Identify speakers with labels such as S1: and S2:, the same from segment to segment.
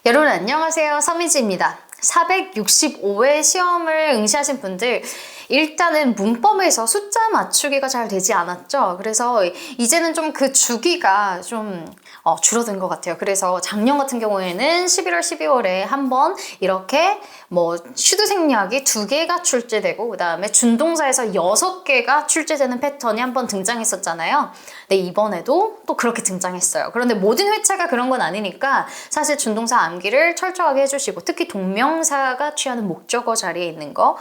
S1: 여러분 안녕하세요. 서미지입니다. 465회 시험을 응시하신 분들 일단은 문법에서 숫자 맞추기가 잘 되지 않았죠. 그래서 이제는 좀 그 주기가 좀 줄어든 것 같아요. 그래서 작년 같은 경우에는 11월, 12월에 한번 이렇게 슈드 생략이 2개가 출제되고 그 다음에 준동사에서 6개가 출제되는 패턴이 한번 등장했었잖아요. 근데 이번에도 또 그렇게 등장했어요. 그런데 모든 회차가 그런 건 아니니까 사실 준동사 암기를 철저하게 해주시고 특히 동명사가 취하는 목적어 자리에 있는 거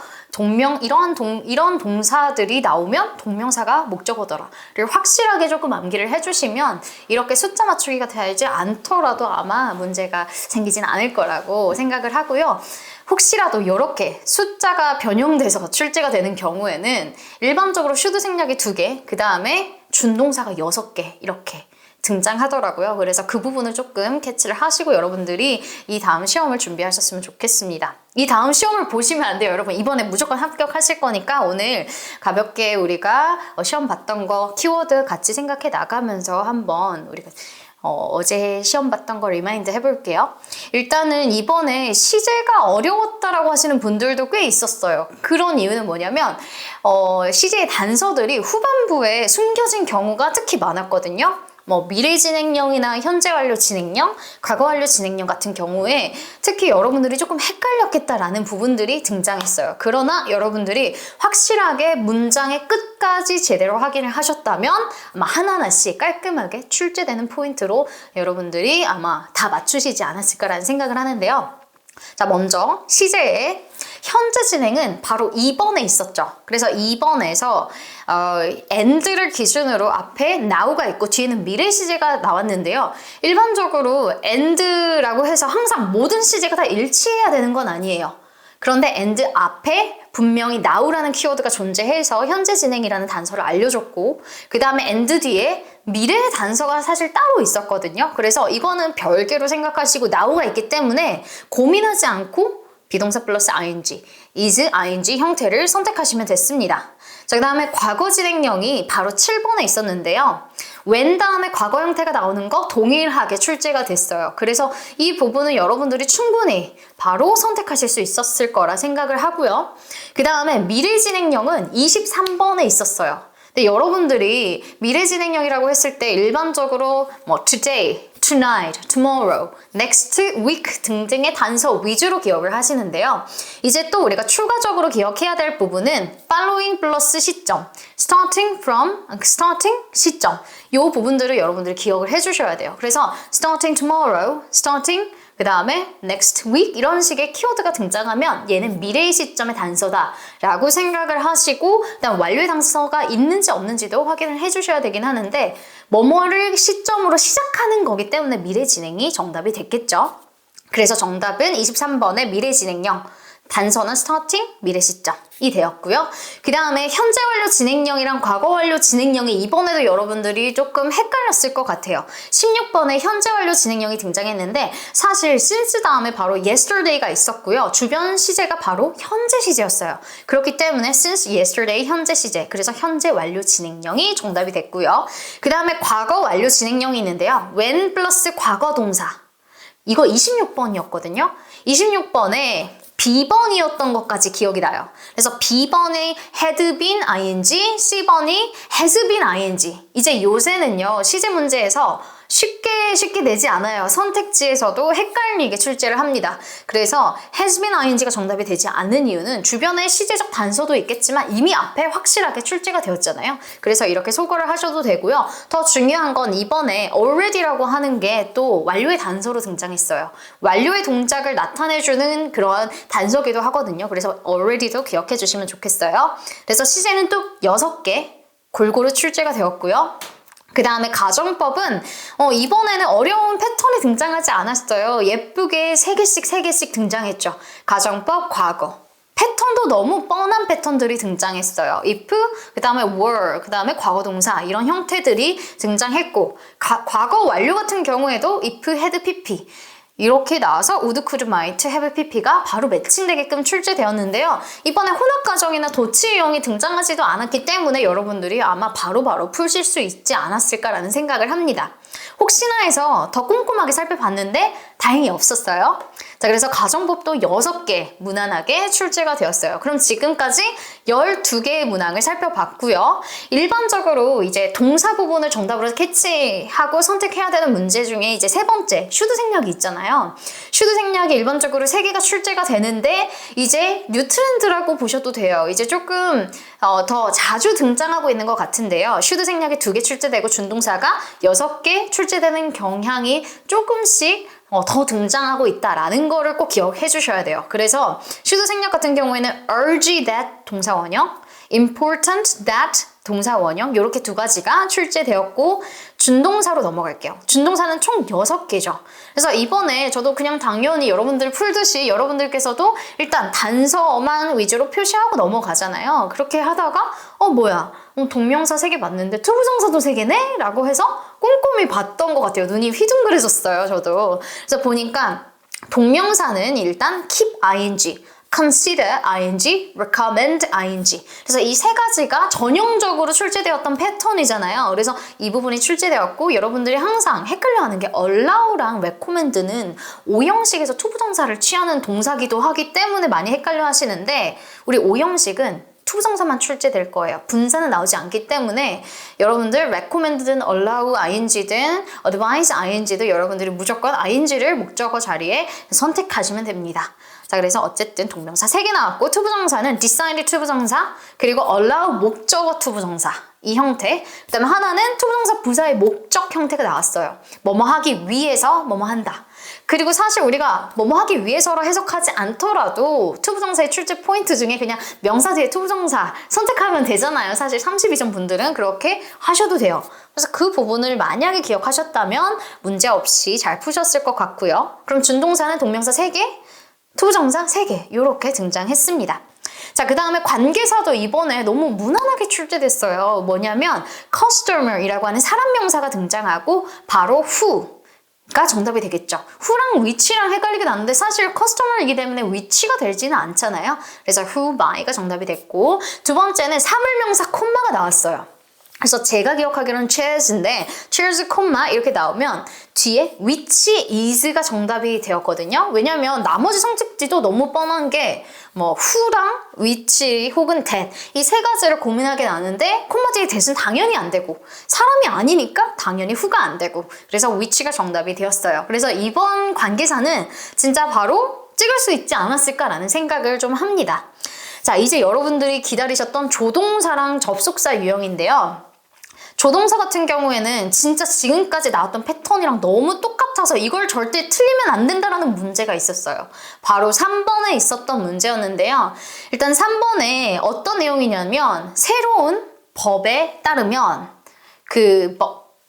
S1: 이런 동사들이 나오면 동명사가 목적어더라를 확실하게 조금 암기를 해주시면 이렇게 숫자 맞추기가 되지 않더라도 아마 문제가 생기진 않을 거라고 생각을 하고요. 혹시라도 이렇게 숫자가 변형돼서 출제가 되는 경우에는 일반적으로 슈드 생략이 2개, 그 다음에 준동사가 6개 이렇게 등장하더라고요. 그래서 그 부분을 조금 캐치를 하시고 여러분들이 이 다음 시험을 준비하셨으면 좋겠습니다. 이 다음 시험을 보시면 안 돼요. 여러분 이번에 무조건 합격하실 거니까 오늘 가볍게 우리가 시험 봤던 거 키워드 같이 생각해 나가면서 한번 우리가 어제 시험 봤던 거 리마인드 해볼게요. 일단은 이번에 시제가 어려웠다라고 하시는 분들도 꽤 있었어요. 그런 이유는 뭐냐면 시제의 단서들이 후반부에 숨겨진 경우가 특히 많았거든요. 미래 진행형이나 현재 완료 진행형, 과거 완료 진행형 같은 경우에 특히 여러분들이 조금 헷갈렸겠다라는 부분들이 등장했어요. 그러나 여러분들이 확실하게 문장의 끝까지 제대로 확인을 하셨다면 아마 하나하나씩 깔끔하게 출제되는 포인트로 여러분들이 아마 다 맞추시지 않았을까라는 생각을 하는데요. 자, 먼저 시제의 현재 진행은 바로 2번에 있었죠. 그래서 2번에서 and를 기준으로 앞에 now가 있고 뒤에는 미래 시제가 나왔는데요. 일반적으로 and라고 해서 항상 모든 시제가 다 일치해야 되는 건 아니에요. 그런데 and 앞에 분명히 now라는 키워드가 존재해서 현재 진행이라는 단서를 알려줬고 그 다음에 and 뒤에 미래의 단서가 사실 따로 있었거든요. 그래서 이거는 별개로 생각하시고 now가 있기 때문에 고민하지 않고 비동사 플러스 ing, is, ing 형태를 선택하시면 됐습니다. 자, 그 다음에 과거 진행형이 바로 7번에 있었는데요. when 다음에 과거 형태가 나오는 거 동일하게 출제가 됐어요. 그래서 이 부분은 여러분들이 충분히 바로 선택하실 수 있었을 거라 생각을 하고요. 그 다음에 미래 진행형은 23번에 있었어요. 근데 여러분들이 미래 진행형이라고 했을 때 일반적으로 today, tonight, tomorrow, next week 등등의 단서 위주로 기억을 하시는데요. 이제 또 우리가 추가적으로 기억해야 될 부분은 following 플러스 시점, starting 시점 이 부분들을 여러분들이 기억을 해주셔야 돼요. 그래서 starting tomorrow, starting 그 다음에 next week 이런 식의 키워드가 등장하면 얘는 미래의 시점의 단서다 라고 생각을 하시고 그다음 완료의 단서가 있는지 없는지도 확인을 해주셔야 되긴 하는데 뭐뭐를 시점으로 시작하는 거기 때문에 미래 진행이 정답이 됐겠죠. 그래서 정답은 23번의 미래 진행형 단서는 starting, 미래 시점이 되었고요. 그 다음에 현재 완료 진행형이랑 과거 완료 진행형이 이번에도 여러분들이 조금 헷갈렸을 것 같아요. 16번에 현재 완료 진행형이 등장했는데 사실 since 다음에 바로 yesterday가 있었고요. 주변 시제가 바로 현재 시제였어요. 그렇기 때문에 since yesterday 현재 시제, 그래서 현재 완료 진행형이 정답이 됐고요. 그 다음에 과거 완료 진행형이 있는데요. when 플러스 과거 동사 이거 26번이었거든요. 26번에 B번이었던 것까지 기억이 나요. 그래서 B번이 had been ing, C번이 has been ing. 이제 요새는요, 시제 문제에서 쉽게 내지 않아요. 선택지에서도 헷갈리게 출제를 합니다. 그래서 has been ing가 정답이 되지 않는 이유는 주변에 시제적 단서도 있겠지만 이미 앞에 확실하게 출제가 되었잖아요. 그래서 이렇게 소거를 하셔도 되고요. 더 중요한 건 이번에 already라고 하는 게 또 완료의 단서로 등장했어요. 완료의 동작을 나타내주는 그런 단서기도 하거든요. 그래서 already도 기억해 주시면 좋겠어요. 그래서 시제는 또 6개 골고루 출제가 되었고요. 그 다음에 가정법은 이번에는 어려운 패턴이 등장하지 않았어요. 예쁘게 3개씩 등장했죠. 가정법, 과거. 패턴도 너무 뻔한 패턴들이 등장했어요. if, 그 다음에 were, 그 다음에 과거동사 이런 형태들이 등장했고 과거 완료 같은 경우에도 if, had, pp 이렇게 나와서 would, could, might, have, pp가 바로 매칭되게끔 출제되었는데요. 이번에 혼합가정이나 도치 유형이 등장하지도 않았기 때문에 여러분들이 아마 바로바로 푸실 수 있지 않았을까라는 생각을 합니다. 혹시나 해서 더 꼼꼼하게 살펴봤는데 다행히 없었어요. 자, 그래서 가정법도 6개 무난하게 출제가 되었어요. 그럼 지금까지 12개의 문항을 살펴봤고요. 일반적으로 이제 동사 부분을 정답으로 캐치하고 선택해야 되는 문제 중에 이제 세 번째, 슈드 생략이 있잖아요. 슈드 생략이 일반적으로 3개가 출제가 되는데 이제 뉴 트렌드라고 보셔도 돼요. 이제 조금 더 자주 등장하고 있는 것 같은데요. 슈드 생략이 2개 출제되고 준동사가 6개 출제되는 경향이 조금씩 더 등장하고 있다라는 거를 꼭 기억해 주셔야 돼요. 그래서 슈드 생략 같은 경우에는 urge that 동사 원형, important that 동사 원형 이렇게 2가지가 출제되었고 준동사로 넘어갈게요. 준동사는 총 6개죠. 그래서 이번에 저도 그냥 당연히 여러분들 풀듯이 여러분들께서도 일단 단서만 위주로 표시하고 넘어가잖아요. 그렇게 하다가 뭐야 동명사 3개 맞는데 투부정사도 3개네? 라고 해서 꼼꼼히 봤던 것 같아요. 눈이 휘둥그레졌어요, 저도. 그래서 보니까 동명사는 일단 keep ing, consider ing, recommend ing. 그래서 이 3가지가 전형적으로 출제되었던 패턴이잖아요. 그래서 이 부분이 출제되었고 여러분들이 항상 헷갈려하는 게 allow랑 recommend는 오형식에서 투부정사를 취하는 동사기도 하기 때문에 많이 헷갈려 하시는데 우리 오형식은 투부정사만 출제될 거예요. 분사는 나오지 않기 때문에 여러분들 recommend든 allow ing든 advise ing도 여러분들이 무조건 ing를 목적어 자리에 선택하시면 됩니다. 자, 그래서 어쨌든 동명사 3개 나왔고 투부정사는 decide 투부정사 그리고 allow 목적어 투부정사 이 형태. 그 다음에 하나는 투부정사 부사의 목적 형태가 나왔어요. 뭐뭐 하기 위해서 뭐뭐 한다. 그리고 사실 우리가 뭐뭐 하기 위해서로 해석하지 않더라도 투부정사의 출제 포인트 중에 그냥 명사 뒤에 투부정사 선택하면 되잖아요. 사실 32점 분들은 그렇게 하셔도 돼요. 그래서 그 부분을 만약에 기억하셨다면 문제없이 잘 푸셨을 것 같고요. 그럼 준동사는 동명사 3개, 투부정사 3개 이렇게 등장했습니다. 자, 그 다음에 관계사도 이번에 너무 무난하게 출제됐어요. 뭐냐면 customer이라고 하는 사람 명사가 등장하고 바로 who가 정답이 되겠죠. who랑 which랑 헷갈리게 나는데 사실 customer이기 때문에 which가 되지는 않잖아요. 그래서 who, by가 정답이 됐고 두 번째는 사물명사 콤마가 나왔어요. 그래서 제가 기억하기로는 chairs인데 chairs, 콤마 이렇게 나오면 뒤에 which is가 정답이 되었거든요. 왜냐면 나머지 성직지도 너무 뻔한 게 뭐 who랑 which 혹은 that 이 3가지를 고민하게 나는데 콤마 뒤에 that은 당연히 안 되고 사람이 아니니까 당연히 who가 안 되고 그래서 which가 정답이 되었어요. 그래서 이번 관계사는 진짜 바로 찍을 수 있지 않았을까라는 생각을 좀 합니다. 자, 이제 여러분들이 기다리셨던 조동사랑 접속사 유형인데요. 조동사 같은 경우에는 진짜 지금까지 나왔던 패턴이랑 너무 똑같아서 이걸 절대 틀리면 안 된다라는 문제가 있었어요. 바로 3번에 있었던 문제였는데요. 일단 3번에 어떤 내용이냐면 새로운 법에 따르면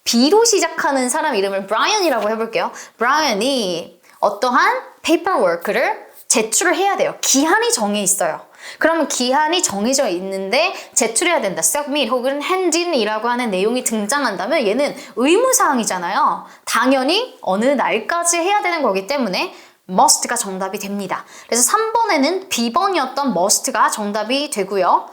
S1: B로 시작하는 사람 이름을 브라이언이라고 해볼게요. 브라이언이 어떠한 paperwork를 제출을 해야 돼요. 기한이 정해 있어요. 그러면 기한이 정해져 있는데 제출해야 된다. submit 혹은 hand in이라고 하는 내용이 등장한다면 얘는 의무사항이잖아요. 당연히 어느 날까지 해야 되는 거기 때문에 must가 정답이 됩니다. 그래서 3번에는 B번이었던 must가 정답이 되고요.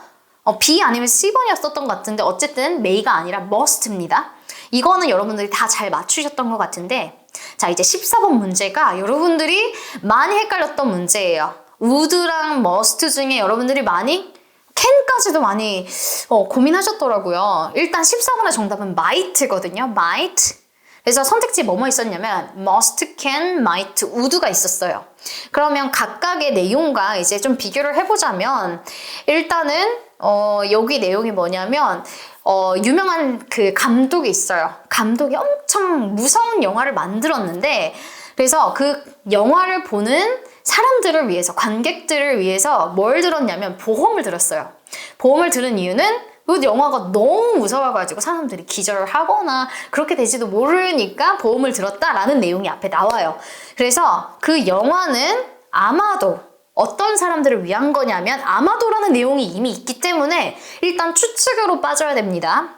S1: B 아니면 C번이었었던 것 같은데 어쨌든 may가 아니라 must입니다. 이거는 여러분들이 다 잘 맞추셨던 것 같은데 자, 이제 14번 문제가 여러분들이 많이 헷갈렸던 문제예요. would랑 must 중에 여러분들이 많이 can까지도 많이 고민하셨더라고요. 일단 14번의 정답은 might거든요. might. 그래서 선택지에 뭐뭐 있었냐면 must, can, might, would가 있었어요. 그러면 각각의 내용과 이제 좀 비교를 해보자면 일단은 여기 내용이 뭐냐면 유명한 그 감독이 있어요. 감독이 엄청 무서운 영화를 만들었는데 그래서 그 영화를 보는 사람들을 위해서, 관객들을 위해서 뭘 들었냐면 보험을 들었어요. 보험을 들은 이유는 그 영화가 너무 무서워가지고 사람들이 기절을 하거나 그렇게 될지도 모르니까 보험을 들었다라는 내용이 앞에 나와요. 그래서 그 영화는 아마도 어떤 사람들을 위한 거냐면 아마도라는 내용이 이미 있기 때문에 일단 추측으로 빠져야 됩니다.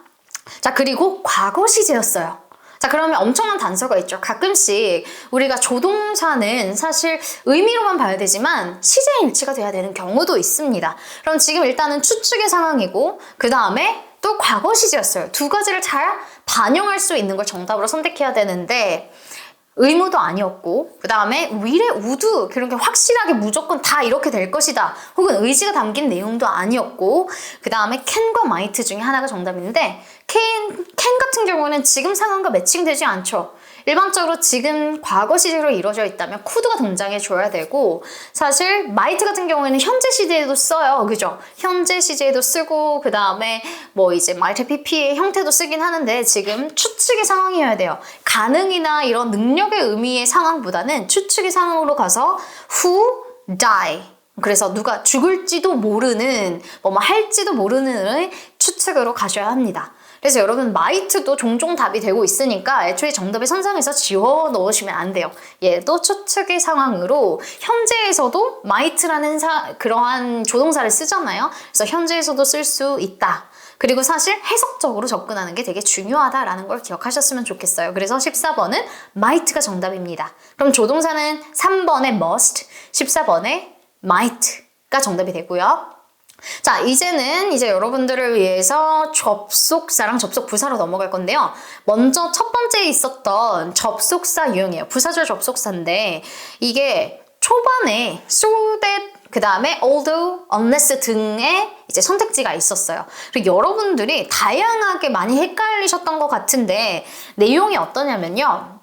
S1: 자, 그리고 과거 시제였어요. 자, 그러면 엄청난 단서가 있죠. 가끔씩 우리가 조동사는 사실 의미로만 봐야 되지만 시제 일치가 돼야 되는 경우도 있습니다. 그럼 지금 일단은 추측의 상황이고 그 다음에 또 과거 시제였어요. 2가지를 잘 반영할 수 있는 걸 정답으로 선택해야 되는데 의무도 아니었고, 그 다음에 will의 would 그런 게 확실하게 무조건 다 이렇게 될 것이다 혹은 의지가 담긴 내용도 아니었고, 그 다음에 can과 might 중에 하나가 정답인데 can 같은 경우는 지금 상황과 매칭되지 않죠. 일반적으로 지금 과거 시제로 이루어져 있다면 could가 등장해 줘야 되고, 사실 might 같은 경우에는 현재 시제에도 써요. 그죠? 현재 시제에도 쓰고, 그 다음에 뭐 이제 might pp의 형태도 쓰긴 하는데 지금 추측의 상황이어야 돼요. 가능이나 이런 능력의 의미의 상황보다는 추측의 상황으로 가서 who die. 그래서 누가 죽을지도 모르는, 뭐 할지도 모르는 추측으로 가셔야 합니다. 그래서 여러분 might도 종종 답이 되고 있으니까 애초에 정답의 선상에서 지워 넣으시면 안 돼요. 얘도 추측의 상황으로 현재에서도 might라는 그러한 조동사를 쓰잖아요. 그래서 현재에서도 쓸 수 있다. 그리고 사실 해석적으로 접근하는 게 되게 중요하다라는 걸 기억하셨으면 좋겠어요. 그래서 14번은 might가 정답입니다. 그럼 조동사는 3번의 must, 14번의 might가 정답이 되고요. 자, 이제는 이제 여러분들을 위해서 접속사랑 접속부사로 넘어갈 건데요. 먼저 첫 번째에 있었던 접속사 유형이에요. 부사절 접속사인데 이게 초반에 so that 그 다음에 although, unless 등의 이제 선택지가 있었어요. 그리고 여러분들이 다양하게 많이 헷갈리셨던 것 같은데 내용이 어떠냐면요.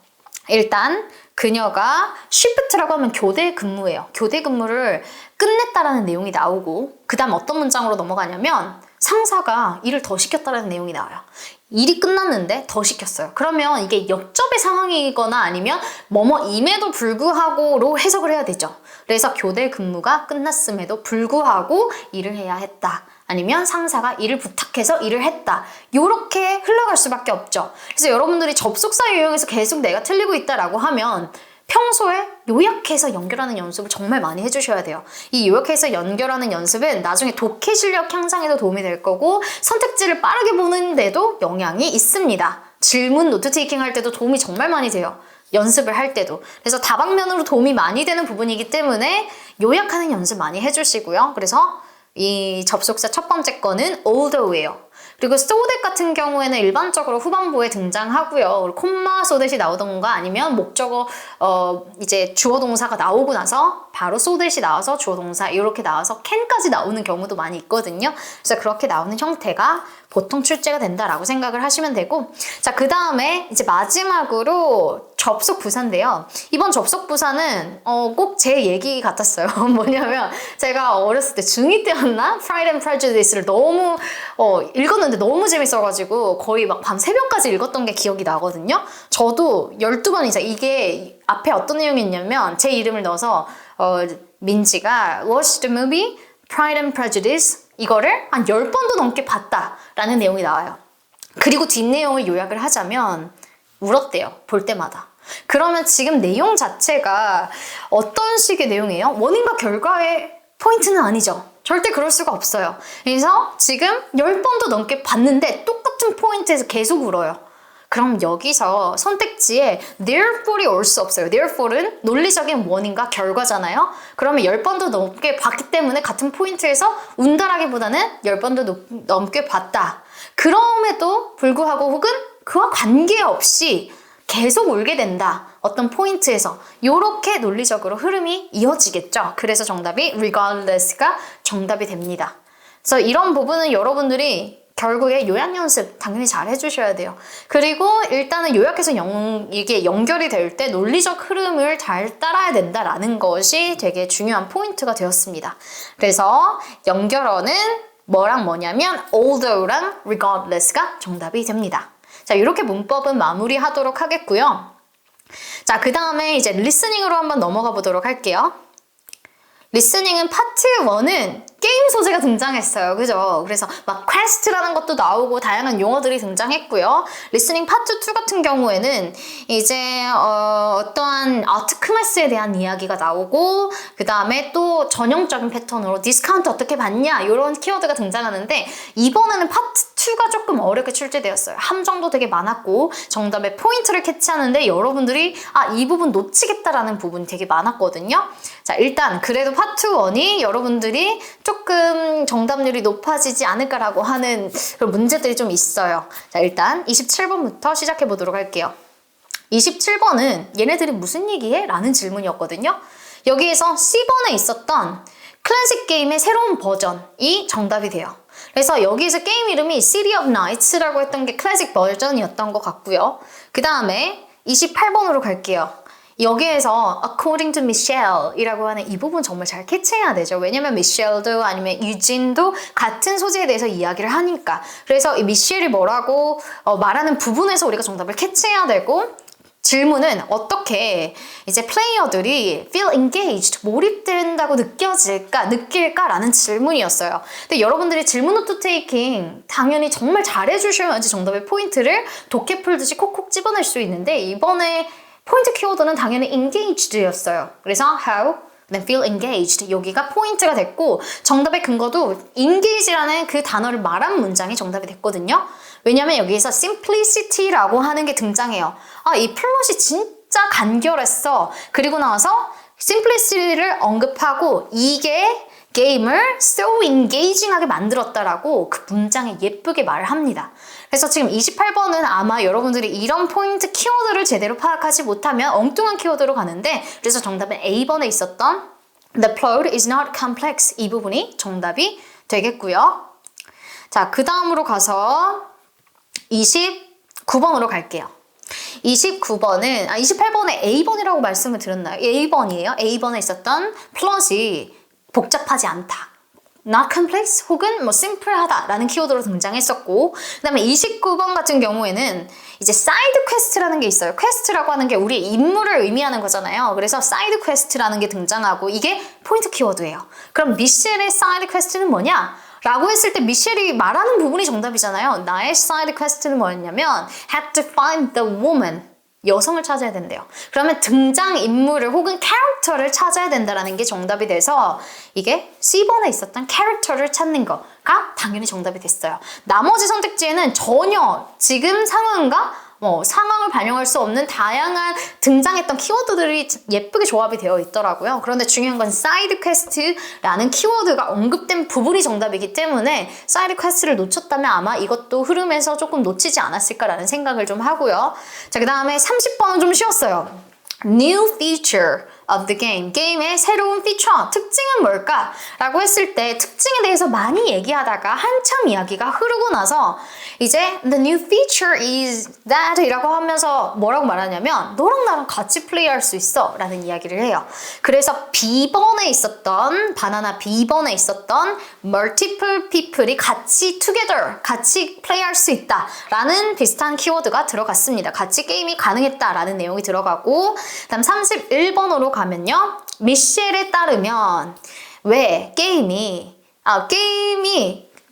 S1: 일단 그녀가 shift라고 하면 교대 근무예요. 교대 근무를 끝냈다라는 내용이 나오고, 그 다음 어떤 문장으로 넘어가냐면 상사가 일을 더 시켰다라는 내용이 나와요. 일이 끝났는데 더 시켰어요. 그러면 이게 역접의 상황이거나 아니면 뭐뭐임에도 불구하고로 해석을 해야 되죠. 그래서 교대 근무가 끝났음에도 불구하고 일을 해야 했다. 아니면 상사가 일을 부탁해서 일을 했다. 요렇게 흘러갈 수밖에 없죠. 그래서 여러분들이 접속사 유형에서 계속 내가 틀리고 있다라고 하면 평소에 요약해서 연결하는 연습을 정말 많이 해주셔야 돼요. 이 요약해서 연결하는 연습은 나중에 독해 실력 향상에도 도움이 될 거고 선택지를 빠르게 보는데도 영향이 있습니다. 질문 노트 테이킹 할 때도 도움이 정말 많이 돼요. 연습을 할 때도. 그래서 다방면으로 도움이 많이 되는 부분이기 때문에 요약하는 연습 많이 해주시고요. 그래서 이 접속사 첫 번째 거는 although예요. 그리고 so that 같은 경우에는 일반적으로 후반부에 등장하고요. 콤마 so that이 나오던가 아니면 목적어 이제 주어 동사가 나오고 나서 바로 so that이 나와서 주어 동사 이렇게 나와서 can까지 나오는 경우도 많이 있거든요. 그래서 그렇게 나오는 형태가 보통 출제가 된다라고 생각을 하시면 되고, 자, 그 다음에 이제 마지막으로 접속 부사인데요. 이번 접속 부사는 꼭 제 얘기 같았어요. 뭐냐면 제가 어렸을 때 중2 때였나? Pride and Prejudice를 너무 읽었는데 너무 재밌어가지고 거의 막 밤 새벽까지 읽었던 게 기억이 나거든요. 저도 12번 이상 이게 앞에 어떤 내용이 있냐면 제 이름을 넣어서 민지가 watched the movie Pride and Prejudice 이거를 한 10번도 넘게 봤다라는 내용이 나와요. 그리고 뒷내용을 요약을 하자면 울었대요. 볼 때마다. 그러면 지금 내용 자체가 어떤 식의 내용이에요? 원인과 결과의 포인트는 아니죠. 절대 그럴 수가 없어요. 그래서 지금 10번도 넘게 봤는데 똑같은 포인트에서 계속 울어요. 그럼 여기서 선택지에 therefore이 올 수 없어요. therefore는 논리적인 원인과 결과잖아요. 그러면 10번도 넘게 봤기 때문에 같은 포인트에서 운다라기보다는 10번도 넘게 봤다. 그럼에도 불구하고 혹은 그와 관계없이 계속 울게 된다. 어떤 포인트에서 이렇게 논리적으로 흐름이 이어지겠죠. 그래서 정답이 regardless가 정답이 됩니다. 그래서 이런 부분은 여러분들이 결국에 요약 연습 당연히 잘 해주셔야 돼요. 그리고 일단은 요약해서 이게 연결이 될 때 논리적 흐름을 잘 따라야 된다라는 것이 되게 중요한 포인트가 되었습니다. 그래서 연결어는 뭐랑 뭐냐면 although랑 regardless가 정답이 됩니다. 자, 이렇게 문법은 마무리하도록 하겠고요. 자, 그 다음에 이제 리스닝으로 한번 넘어가 보도록 할게요. 리스닝은 파트 1은 게임 소재가 등장했어요. 그죠? 그래서 막 퀘스트라는 것도 나오고 다양한 용어들이 등장했고요. 리스닝 파트 2 같은 경우에는 이제 어떠한 아트크메스에 대한 이야기가 나오고 그 다음에 또 전형적인 패턴으로 디스카운트 어떻게 받냐 이런 키워드가 등장하는데 이번에는 파트 2가 조금 어렵게 출제되었어요. 함정도 되게 많았고 정답의 포인트를 캐치하는데 여러분들이 이 부분 놓치겠다라는 부분이 되게 많았거든요. 자, 일단 그래도 파트 1이 여러분들이 조금 정답률이 높아지지 않을까라고 하는 그런 문제들이 좀 있어요. 자, 일단 27번부터 시작해 보도록 할게요. 27번은 얘네들이 무슨 얘기해? 라는 질문이었거든요. 여기에서 C번에 있었던 클래식 게임의 새로운 버전이 정답이 돼요. 그래서 여기에서 게임 이름이 City of Nights라고 했던 게 클래식 버전이었던 것 같고요. 그 다음에 28번으로 갈게요. 여기에서 according to Michelle 이라고 하는 이 부분 정말 잘 캐치해야 되죠. 왜냐면 미셸도 아니면 유진도 같은 소재에 대해서 이야기를 하니까. 그래서 이 미셸이 뭐라고 말하는 부분에서 우리가 정답을 캐치해야 되고, 질문은 어떻게 이제 플레이어들이 feel engaged, 몰입된다고 느낄까라는 질문이었어요. 근데 여러분들이 질문 노트 테이킹 당연히 정말 잘해주셔야지 정답의 포인트를 독해 풀듯이 콕콕 집어낼 수 있는데, 이번에 포인트 키워드는 당연히 engaged였어요. 그래서 how, then feel engaged 여기가 포인트가 됐고, 정답의 근거도 engage라는 그 단어를 말한 문장이 정답이 됐거든요. 왜냐면 여기에서 simplicity라고 하는 게 등장해요. 아, 이 플롯이 진짜 간결했어. 그리고 나서 simplicity를 언급하고 이게 게임을 so engaging하게 만들었다라고 그 문장에 예쁘게 말을 합니다. 그래서 지금 28번은 아마 여러분들이 이런 포인트 키워드를 제대로 파악하지 못하면 엉뚱한 키워드로 가는데, 그래서 정답은 A번에 있었던 The plot is not complex 이 부분이 정답이 되겠고요. 자, 그 다음으로 가서 29번으로 갈게요. 29번은 28번에 A번이라고 말씀을 드렸나요? A번이에요. A번에 있었던 플롯이 복잡하지 않다, not complex 혹은 뭐 simple하다 라는 키워드로 등장했었고, 그 다음에 29번 같은 경우에는 이제 사이드 퀘스트라는 게 있어요. 퀘스트라고 하는 게 우리의 임무를 의미하는 거잖아요. 그래서 사이드 퀘스트라는 게 등장하고 이게 포인트 키워드예요. 그럼 미셸의 사이드 퀘스트는 뭐냐? 라고 했을 때 미셸이 말하는 부분이 정답이잖아요. 나의 사이드 퀘스트는 뭐였냐면 had to find the woman, 여성을 찾아야 된대요. 그러면 등장인물을 혹은 캐릭터를 찾아야 된다는 게 정답이 돼서 이게 C번에 있었던 캐릭터를 찾는 거가 당연히 정답이 됐어요. 나머지 선택지에는 전혀 지금 상황과 상황을 반영할 수 없는 다양한 등장했던 키워드들이 예쁘게 조합이 되어 있더라고요. 그런데 중요한 건 사이드 퀘스트라는 키워드가 언급된 부분이 정답이기 때문에 사이드 퀘스트를 놓쳤다면 아마 이것도 흐름에서 조금 놓치지 않았을까라는 생각을 좀 하고요. 자, 그 다음에 30번은 좀 쉬웠어요. New feature of the game. 게임의 새로운 피처, 특징은 뭘까? 라고 했을 때 특징에 대해서 많이 얘기하다가 한참 이야기가 흐르고 나서 이제 the new feature is that 이라고 하면서 뭐라고 말하냐면 너랑 나랑 같이 플레이할 수 있어 라는 이야기를 해요. 그래서 B번에 있었던 바나나 B번에 있었던 multiple people이 같이 together, 같이 플레이할 수 있다 라는 비슷한 키워드가 들어갔습니다. 같이 게임이 가능했다 라는 내용이 들어가고, 다음 31번으로 가면요. 미셸에 따르면 왜 게임이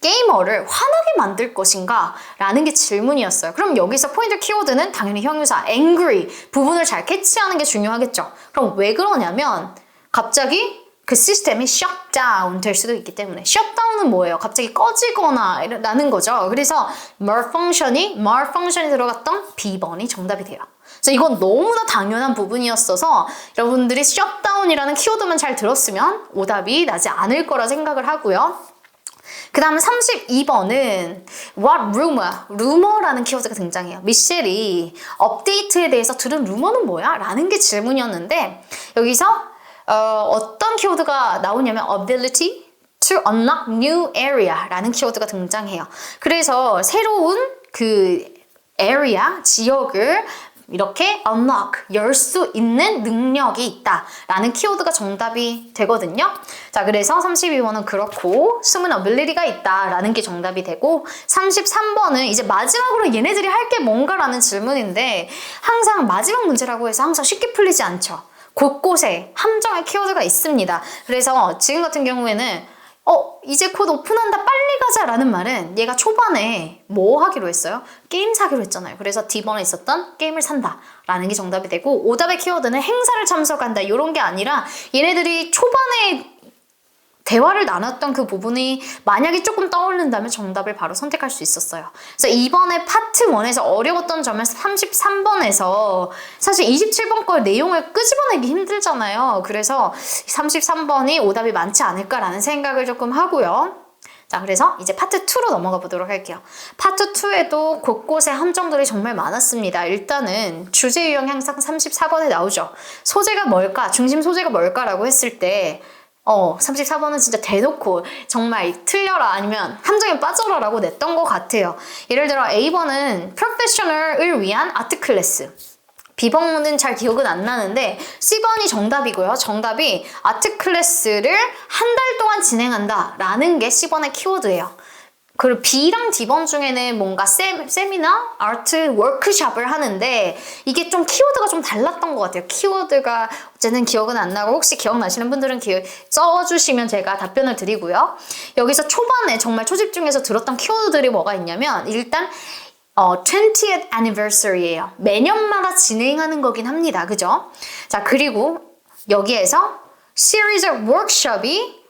S1: 게이머를 화나게 만들 것인가? 라는 게 질문이었어요. 그럼 여기서 포인트 키워드는 당연히 형용사 angry 부분을 잘 캐치하는 게 중요하겠죠. 그럼 왜 그러냐면 갑자기 그 시스템이 shutdown 될 수도 있기 때문에. shutdown은 뭐예요? 갑자기 꺼지거나 라는 거죠. 그래서 malfunction이 들어갔던 B번이 정답이 돼요. 그래서 이건 너무나 당연한 부분이었어서 여러분들이 shutdown이라는 키워드만 잘 들었으면 오답이 나지 않을 거라 생각을 하고요. 그 다음 32번은 what 루머라는 키워드가 등장해요. 미셸이 업데이트에 대해서 들은 루머는 뭐야? 라는 게 질문이었는데 여기서 어떤 키워드가 나오냐면 ability to unlock new area 라는 키워드가 등장해요. 그래서 새로운 그 area, 지역을 이렇게 unlock, 열 수 있는 능력이 있다 라는 키워드가 정답이 되거든요. 자, 그래서 32번은 그렇고 숨은 ability가 있다 라는 게 정답이 되고, 33번은 이제 마지막으로 얘네들이 할 게 뭔가 라는 질문인데 항상 마지막 문제라고 해서 항상 쉽게 풀리지 않죠. 곳곳에 함정의 키워드가 있습니다. 그래서 지금 같은 경우에는 이제 곧 오픈한다 빨리 가자 라는 말은 얘가 초반에 뭐 하기로 했어요? 게임 사기로 했잖아요. 그래서 D번에 있었던 게임을 산다 라는 게 정답이 되고, 오답의 키워드는 행사를 참석한다 이런 게 아니라 얘네들이 초반에 대화를 나눴던 그 부분이 만약에 조금 떠오른다면 정답을 바로 선택할 수 있었어요. 그래서 이번에 파트 1에서 어려웠던 점에서 33번에서 사실 27번 걸 내용을 끄집어내기 힘들잖아요. 그래서 33번이 오답이 많지 않을까라는 생각을 조금 하고요. 자, 그래서 이제 파트 2로 넘어가 보도록 할게요. 파트 2에도 곳곳에 함정들이 정말 많았습니다. 일단은 주제 유형 항상 34번에 나오죠. 소재가 뭘까? 중심 소재가 뭘까라고 했을 때 34번은 진짜 대놓고 정말 틀려라 아니면 함정에 빠져라 라고 냈던 것 같아요. 예를 들어 A번은 프로페셔널을 위한 아트 클래스. B번은 잘 기억은 안 나는데 C번이 정답이고요. 정답이 아트 클래스를 한 달 동안 진행한다 라는 게 C번의 키워드예요. 그리고 B랑 D번 중에는 뭔가 세미나, 아트 워크숍을 하는데 이게 좀 키워드가 좀 달랐던 것 같아요. 키워드가 어쨌든 기억은 안 나고 혹시 기억나시는 분들은 써주시면 제가 답변을 드리고요. 여기서 초반에 정말 초집중해서 들었던 키워드들이 뭐가 있냐면 일단 20th anniversary예요. 매년마다 진행하는 거긴 합니다. 그죠? 자, 그리고 여기에서 series of workshop이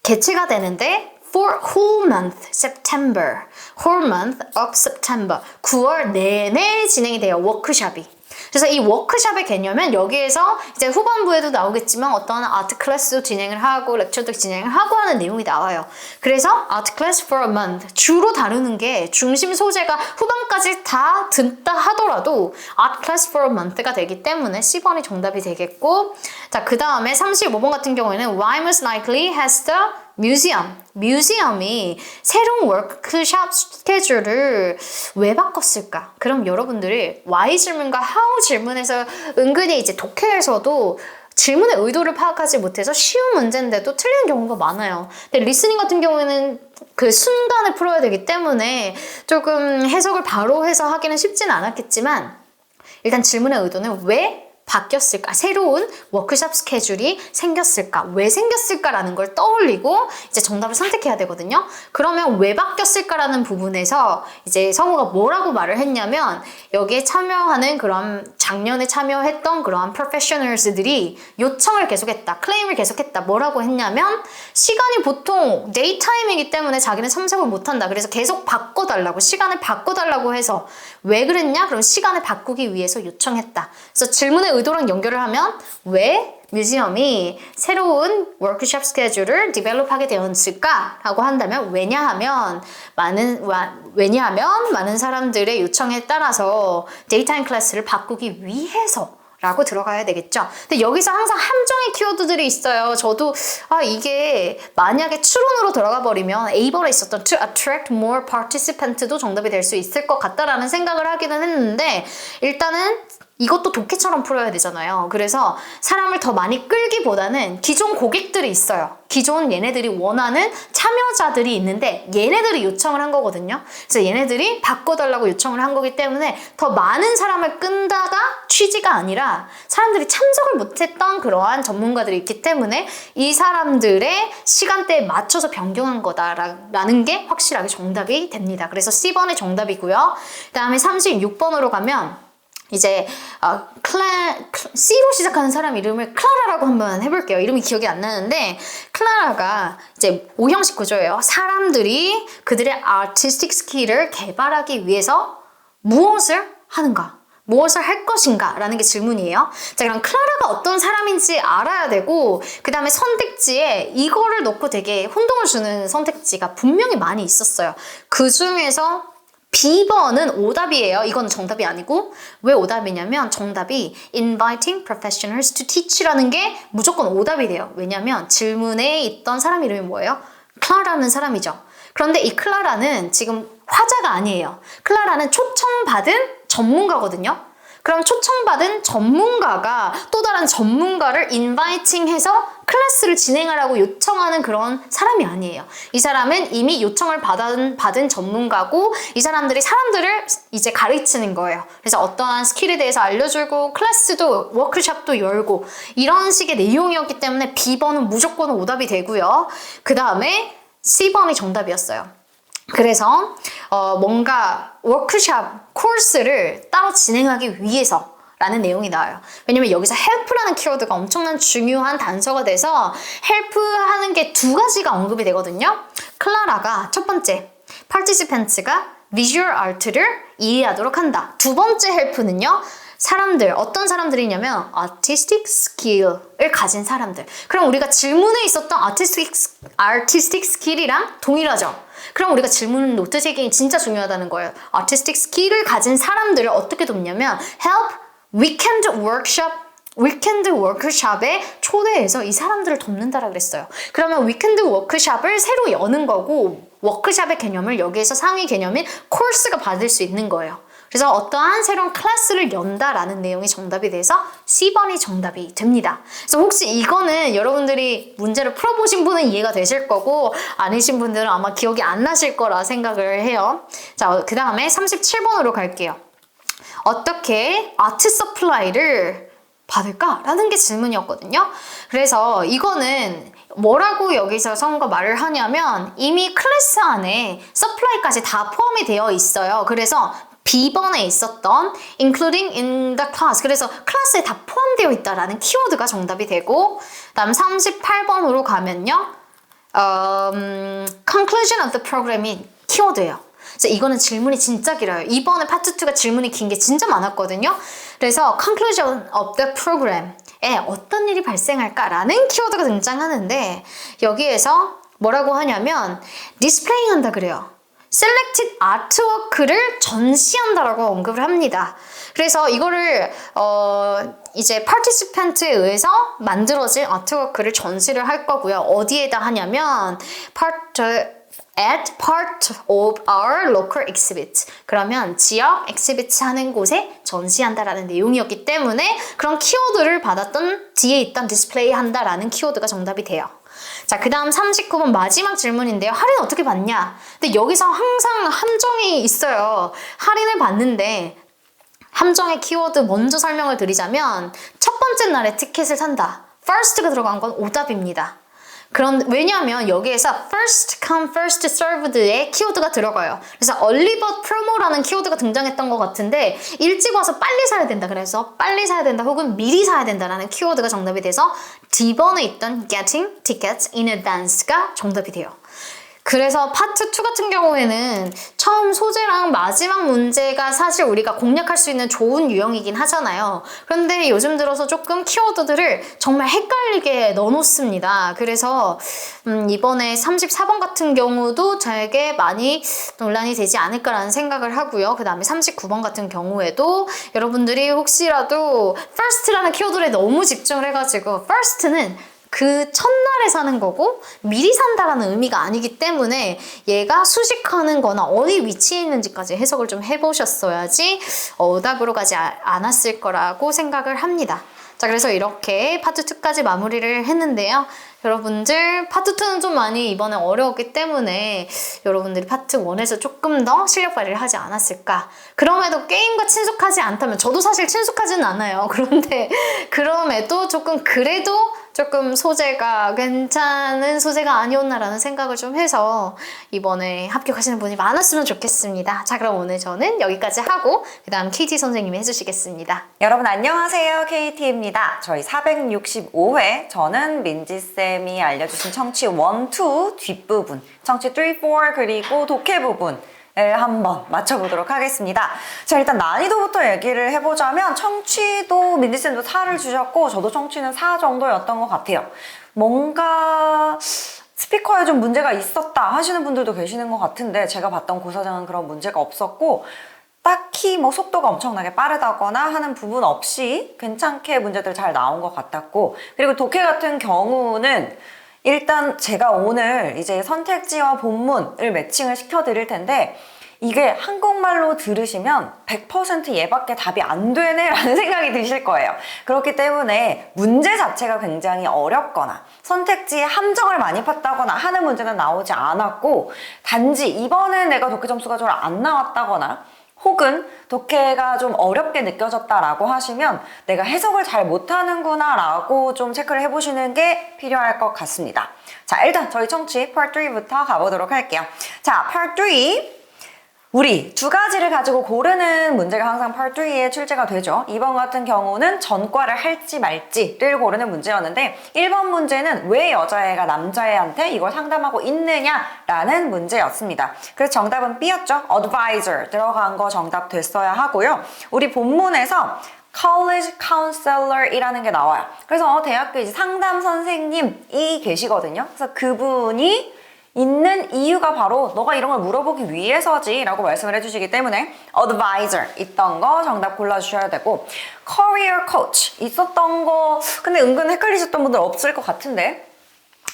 S1: 개최가 되는데 for whole month September, whole month of September 9월 내내 진행이 돼요. 워크숍이. 그래서 이 워크숍의 개념은 여기에서 이제 후반부에도 나오겠지만 어떤 아트 클래스도 진행을 하고 렉처도 진행을 하고 하는 내용이 나와요. 그래서 아트 클래스 for a month 주로 다루는 게 중심 소재가 후반까지 다 듣다 하더라도 아트 클래스 for a month가 되기 때문에 C번이 정답이 되겠고 자, 그 다음에 35번 같은 경우에는 Why most likely has the 뮤지엄이 새로운 워크숍 스케줄을 왜 바꿨을까? 그럼 여러분들이 why 질문과 how 질문에서 은근히 이제 독해에서도 질문의 의도를 파악하지 못해서 쉬운 문제인데도 틀리는 경우가 많아요. 근데 리스닝 같은 경우에는 그 순간에 풀어야 되기 때문에 조금 해석을 바로 해서 하기는 쉽진 않았겠지만 일단 질문의 의도는 왜 바뀌었을까? 새로운 워크숍 스케줄이 생겼을까? 왜 생겼을까라는 걸 떠올리고 이제 정답을 선택해야 되거든요. 그러면 왜 바뀌었을까라는 부분에서 이제 성우가 뭐라고 말을 했냐면 여기에 참여하는 그런 작년에 참여했던 그러한 프로페셔널즈들이 요청을 계속했다. 클레임을 계속했다. 뭐라고 했냐면 시간이 보통 데이타임이기 때문에 자기는 참석을 못한다. 그래서 계속 바꿔달라고 시간을 바꿔달라고 해서 왜 그랬냐? 그럼 시간을 바꾸기 위해서 요청했다. 그래서 질문의 의도랑 연결을 하면 왜 뮤지엄이 새로운 워크숍 스케줄을 디벨롭하게 되었을까? 라고 한다면 왜냐하면 많은 사람들의 요청에 따라서 데이타임 클래스를 바꾸기 위해서 라고 들어가야 되겠죠. 근데 여기서 항상 함정의 키워드들이 있어요. 저도 이게 만약에 추론으로 들어가 버리면 A번에 있었던 to attract more participant도 정답이 될 수 있을 것 같다라는 생각을 하기는 했는데 일단은 이것도 독해처럼 풀어야 되잖아요. 그래서 사람을 더 많이 끌기보다는 기존 고객들이 있어요. 기존 얘네들이 원하는 참여자들이 있는데 얘네들이 요청을 한 거거든요. 그래서 얘네들이 바꿔달라고 요청을 한 거기 때문에 더 많은 사람을 끈다가 취지가 아니라 사람들이 참석을 못했던 그러한 전문가들이 있기 때문에 이 사람들의 시간대에 맞춰서 변경한 거다라는 게 확실하게 정답이 됩니다. 그래서 C번이 정답이고요. 그 다음에 36번으로 가면 이제 C로 시작하는 사람 이름을 클라라라고 한번 해볼게요. 이름이 기억이 안 나는데 클라라가 이제 5형식 구조예요. 사람들이 그들의 아티스틱 스킬을 개발하기 위해서 무엇을 하는가? 무엇을 할 것인가? 라는 게 질문이에요. 자, 그럼 클라라가 어떤 사람인지 알아야 되고 그 다음에 선택지에 이거를 넣고 되게 혼동을 주는 선택지가 분명히 많이 있었어요. 그 중에서 B번은 오답이에요. 이건 정답이 아니고 왜 오답이냐면 정답이 inviting professionals to teach라는 게 무조건 오답이 돼요. 왜냐면 질문에 있던 사람 이름이 뭐예요? 클라라는 사람이죠. 그런데 이 클라라는 지금 화자가 아니에요. 클라라는 초청받은 전문가거든요. 그럼 초청받은 전문가가 또 다른 전문가를 인바이팅해서 클래스를 진행하라고 요청하는 그런 사람이 아니에요. 이 사람은 이미 요청을 받은 전문가고 이 사람들이 사람들을 이제 가르치는 거예요. 그래서 어떠한 스킬에 대해서 알려주고 클래스도 워크숍도 열고 이런 식의 내용이었기 때문에 B번은 무조건 오답이 되고요. 그 다음에 C번이 정답이었어요. 그래서 뭔가 워크숍 코र्스를 따로 진행하기 위해서 라는 내용이 나와요. 왜냐면 여기서 help라는 키워드가 엄청난 중요한 단서가 돼서 help하는 게 두 가지가 언급이 되거든요. 클라라가 첫 번째, participants가 visual art를 이해하도록 한다. 두 번째 help는요. 사람들, 어떤 사람들이냐면 artistic skill을 가진 사람들. 그럼 우리가 질문에 있었던 artistic skill이랑 동일하죠. 그럼 우리가 질문 노트 제기이 진짜 중요하다는 거예요. artistic skill을 가진 사람들을 어떻게 돕냐면 help 위켄드 워크숍에 초대해서 이 사람들을 돕는다라 그랬어요. 그러면 위켄드 워크숍을 새로 여는 거고 워크숍의 개념을 여기에서 상위 개념인 코र्스가 받을 수 있는 거예요. 그래서 어떠한 새로운 클래스를 연다라는 내용이 정답이 돼서 C번이 정답이 됩니다. 그래서 혹시 이거는 여러분들이 문제를 풀어보신 분은 이해가 되실 거고 아니신 분들은 아마 기억이 안 나실 거라 생각을 해요. 자, 그 다음에 37번으로 갈게요. 어떻게 아트 서플라이를 받을까라는 게 질문이었거든요. 그래서 이거는 뭐라고 여기서 선거 말을 하냐면 이미 클래스 안에 서플라이까지 다 포함이 되어 있어요. 그래서 B번에 있었던 including in the class, 그래서 클래스에 다 포함되어 있다라는 키워드가 정답이 되고, 다음 38번으로 가면요, conclusion of the program이 키워드예요. 그래서 이거는 질문이 진짜 길어요. 이번에 파트 2가 질문이 긴 게 진짜 많았거든요. 그래서 conclusion of the program에 어떤 일이 발생할까라는 키워드가 등장하는데 여기에서 뭐라고 하냐면 디스플레이 한다 그래요. selected artwork를 전시한다라고 언급을 합니다. 그래서 이거를 이제 participant에 의해서 만들어진 아트워크를 전시를 할 거고요. 어디에다 하냐면 at part of our local exhibit. 그러면 지역 exhibit 하는 곳에 전시한다라는 내용이었기 때문에 그런 키워드를 받았던 뒤에 있던 디스플레이 한다라는 키워드가 정답이 돼요. 자, 그 다음 39번 마지막 질문인데요. 할인 어떻게 받냐? 근데 여기서 항상 함정이 있어요. 할인을 받는데 함정의 키워드 먼저 설명을 드리자면 첫 번째 날에 티켓을 산다. first가 들어간 건 오답입니다. 왜냐하면 여기에서 first come first served의 키워드가 들어가요. 그래서 early bird promo라는 키워드가 등장했던 것 같은데 일찍 와서 빨리 사야 된다. 그래서 빨리 사야 된다 혹은 미리 사야 된다라는 키워드가 정답이 돼서 D번에 있던 getting tickets in advance가 정답이 돼요. 그래서 파트 2 같은 경우에는 처음 소재랑 마지막 문제가 사실 우리가 공략할 수 있는 좋은 유형이긴 하잖아요. 그런데 요즘 들어서 조금 키워드들을 정말 헷갈리게 넣어놓습니다. 그래서 이번에 34번 같은 경우도 되게 많이 논란이 되지 않을까라는 생각을 하고요. 그 다음에 39번 같은 경우에도 여러분들이 혹시라도 first라는 키워드에 너무 집중을 해가지고 first는 그 첫날에 사는 거고 미리 산다라는 의미가 아니기 때문에 얘가 수식하는 거나 어디 위치에 있는지까지 해석을 좀 해보셨어야지 오답으로 가지 않았을 거라고 생각을 합니다. 자, 그래서 이렇게 파트 2까지 마무리를 했는데요. 여러분들 파트 2는 좀 많이 이번에 어려웠기 때문에 여러분들이 파트 1에서 조금 더 실력 발휘를 하지 않았을까. 그럼에도 게임과 친숙하지 않다면 저도 사실 친숙하지는 않아요. 그런데 그럼에도 그래도 조금 소재가 괜찮은 소재가 아니었나라는 생각을 좀 해서 이번에 합격하시는 분이 많았으면 좋겠습니다. 자, 그럼 오늘 저는 여기까지 하고 그 다음 KT 선생님이 해주시겠습니다.
S2: 여러분 안녕하세요. KT입니다. 저희 465회 저는 민지쌤이 알려주신 청취 1, 2 뒷부분, 청취 3, 4 그리고 독해 부분 한번 맞춰보도록 하겠습니다. 자, 일단 난이도부터 얘기를 해보자면 청취도 민지쌤도 4를 주셨고 저도 청취는 4 정도였던 것 같아요. 뭔가 스피커에 좀 문제가 있었다 하시는 분들도 계시는 것 같은데 제가 봤던 고사장은 그런 문제가 없었고 딱히 뭐 속도가 엄청나게 빠르다거나 하는 부분 없이 괜찮게 문제들 잘 나온 것 같았고, 그리고 독해 같은 경우는 일단 제가 오늘 이제 선택지와 본문을 매칭을 시켜드릴 텐데 이게 한국말로 들으시면 100% 얘밖에 답이 안 되네 라는 생각이 드실 거예요. 그렇기 때문에 문제 자체가 굉장히 어렵거나 선택지에 함정을 많이 팠다거나 하는 문제는 나오지 않았고, 단지 이번에 내가 독해 점수가 잘 안 나왔다거나 혹은 독해가 좀 어렵게 느껴졌다라고 하시면 내가 해석을 잘 못하는구나 라고 좀 체크를 해보시는 게 필요할 것 같습니다. 자, 일단 저희 청취 Part 3부터 가보도록 할게요. 자, Part 3 우리 두 가지를 가지고 고르는 문제가 항상 Part 3에 출제가 되죠. 2번 같은 경우는 전과를 할지 말지를 고르는 문제였는데 1번 문제는 왜 여자애가 남자애한테 이걸 상담하고 있느냐라는 문제였습니다. 그래서 정답은 B였죠. Advisor 들어간 거 정답 됐어야 하고요. 우리 본문에서 college counselor이라는 게 나와요. 그래서 대학교 이제 상담 선생님이 계시거든요. 그래서 그분이 있는 이유가 바로 너가 이런 걸 물어보기 위해서지 라고 말씀을 해주시기 때문에 advisor 있던 거 정답 골라주셔야 되고 career coach 있었던 거 근데 은근 헷갈리셨던 분들 없을 것 같은데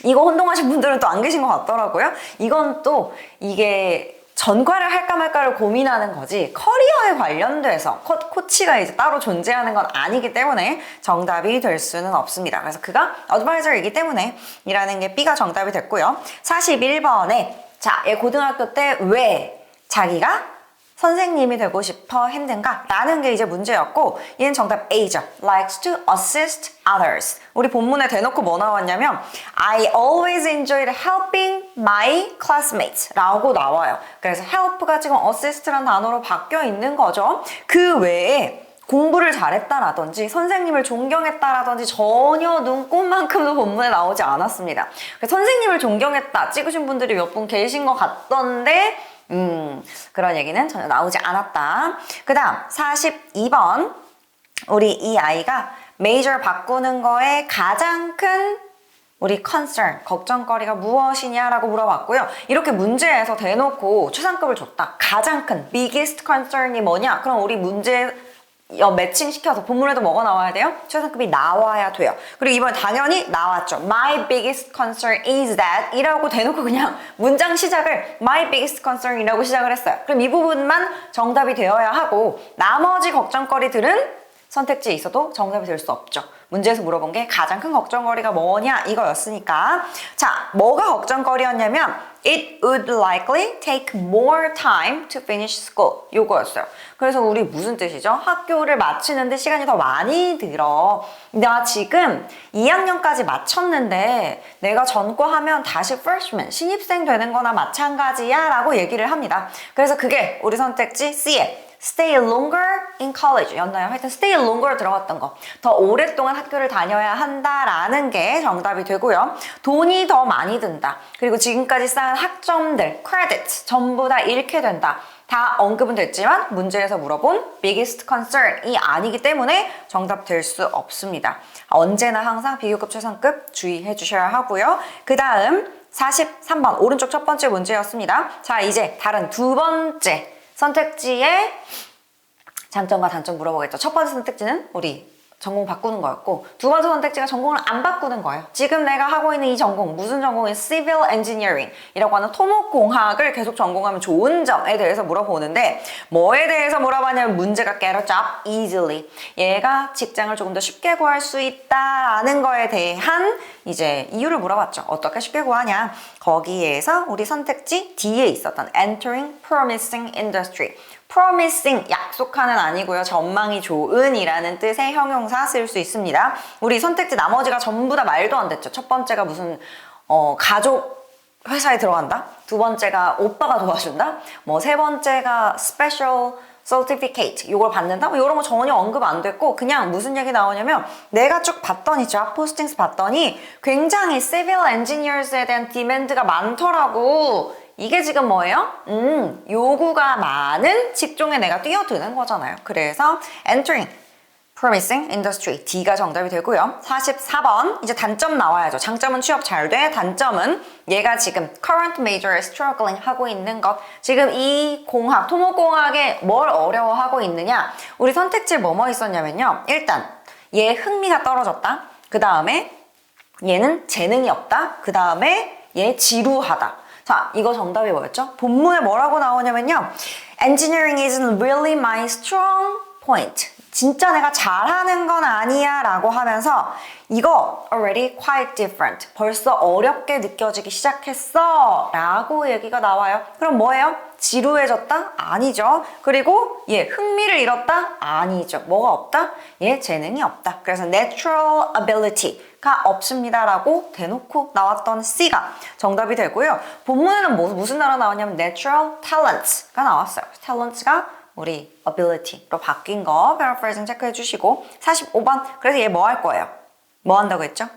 S2: 이거 혼동하신 분들은 또 안 계신 것 같더라고요. 이건 또 이게 전과를 할까 말까를 고민하는 거지 커리어에 관련돼서 코치가 이제 따로 존재하는 건 아니기 때문에 정답이 될 수는 없습니다. 그래서 그가 advisor이기 때문에 이라는 게 B가 정답이 됐고요. 41번에 자, 얘 고등학교 때 왜 자기가 선생님이 되고 싶어 했는가? 라는 게 이제 문제였고 얘는 정답 A죠. Likes to assist others. 우리 본문에 대놓고 뭐 나왔냐면 I always enjoyed helping my classmates 라고 나와요. 그래서 help가 지금 assist라는 단어로 바뀌어 있는 거죠. 그 외에 공부를 잘했다라든지 선생님을 존경했다라든지 전혀 눈꼽만큼도 본문에 나오지 않았습니다. 선생님을 존경했다 찍으신 분들이 몇 분 계신 것 같던데 그런 얘기는 전혀 나오지 않았다. 그 다음 42번 우리 이 아이가 major 바꾸는 거에 가장 큰 우리 concern, 걱정거리가 무엇이냐라고 물어봤고요. 이렇게 문제에서 대놓고 최상급을 줬다. 가장 큰 biggest concern이 뭐냐? 그럼 우리 문제 매칭시켜서 본문에도 뭐가 나와야 돼요? 최상급이 나와야 돼요. 그리고 이번 당연히 나왔죠. My biggest concern is that 이라고 대놓고 그냥 문장 시작을 My biggest concern 이라고 시작을 했어요. 그럼 이 부분만 정답이 되어야 하고 나머지 걱정거리들은 선택지에 있어도 정답이 될 수 없죠. 문제에서 물어본 게 가장 큰 걱정거리가 뭐냐 이거였으니까 자, 뭐가 걱정거리였냐면 It would likely take more time to finish school 요거였어요. 그래서 우리 무슨 뜻이죠? 학교를 마치는데 시간이 더 많이 들어. 나 지금 2학년까지 마쳤는데 내가 전과하면 다시 freshman, 신입생 되는 거나 마찬가지야 라고 얘기를 합니다. 그래서 그게 우리 선택지 C에 stay longer in college 였나요? 하여튼 stay longer 들어갔던 거. 더 오랫동안 학교를 다녀야 한다라는 게 정답이 되고요. 돈이 더 많이 든다. 그리고 지금까지 쌓은 학점들, credits 전부 다 잃게 된다. 다 언급은 됐지만 문제에서 물어본 biggest concern이 아니기 때문에 정답 될 수 없습니다. 언제나 항상 비교급 최상급 주의해 주셔야 하고요. 그 다음 43번 오른쪽 첫 번째 문제였습니다. 자, 이제 다른 두 번째 선택지의 장점과 단점 물어보겠죠. 첫 번째 선택지는 우리 전공 바꾸는 거였고 두 번째 선택지가 전공을 안 바꾸는 거예요. 지금 내가 하고 있는 이 전공 무슨 전공인 Civil Engineering 이라고 하는 토목공학을 계속 전공하면 좋은 점에 대해서 물어보는데 뭐에 대해서 물어봤냐면 문제가 get a job easily 얘가 직장을 조금 더 쉽게 구할 수 있다라는 거에 대한 이제 이유를 물어봤죠. 어떻게 쉽게 구하냐 거기에서 우리 선택지 D에 있었던 entering promising industry promising 약속하는 아니고요. 전망이 좋은 이라는 뜻의 형용사 쓸 수 있습니다. 우리 선택지 나머지가 전부 다 말도 안 됐죠. 첫 번째가 무슨 가족 회사에 들어간다. 두 번째가 오빠가 도와준다. 뭐 세 번째가 special certificate 이걸 받는다. 뭐 이런 거 전혀 언급 안 됐고 그냥 무슨 얘기 나오냐면 내가 쭉 봤더니 job postings 봤더니 굉장히 civil engineers에 대한 디맨드가 많더라고. 이게 지금 뭐예요? 요구가 많은 직종에 내가 뛰어드는 거잖아요. 그래서 entering, promising industry, D가 정답이 되고요. 44번, 이제 단점 나와야죠. 장점은 취업 잘 돼, 단점은 얘가 지금 current major에 struggling 하고 있는 것. 지금 이 공학, 토목공학에 뭘 어려워하고 있느냐? 우리 선택지에 뭐뭐 있었냐면요. 일단 얘 흥미가 떨어졌다. 그 다음에 얘는 재능이 없다. 그 다음에 얘 지루하다. 자, 이거 정답이 뭐였죠? 본문에 뭐라고 나오냐면요. Engineering isn't really my strong point. 진짜 내가 잘하는 건 아니야 라고 하면서 이거 already quite different. 벌써 어렵게 느껴지기 시작했어 라고 얘기가 나와요. 그럼 뭐예요? 지루해졌다? 아니죠. 그리고 얘 흥미를 잃었다? 아니죠. 뭐가 없다? 얘 재능이 없다. 그래서 natural ability가 없습니다 라고 대놓고 나왔던 C가 정답이 되고요. 본문에는 무슨 단어 나왔냐면 natural talents가 나왔어요. talents가 우리 ability로 바뀐 거 paraphrasing 체크해 주시고 45번 그래서 얘 뭐 할 거예요? 뭐 한다고 했죠?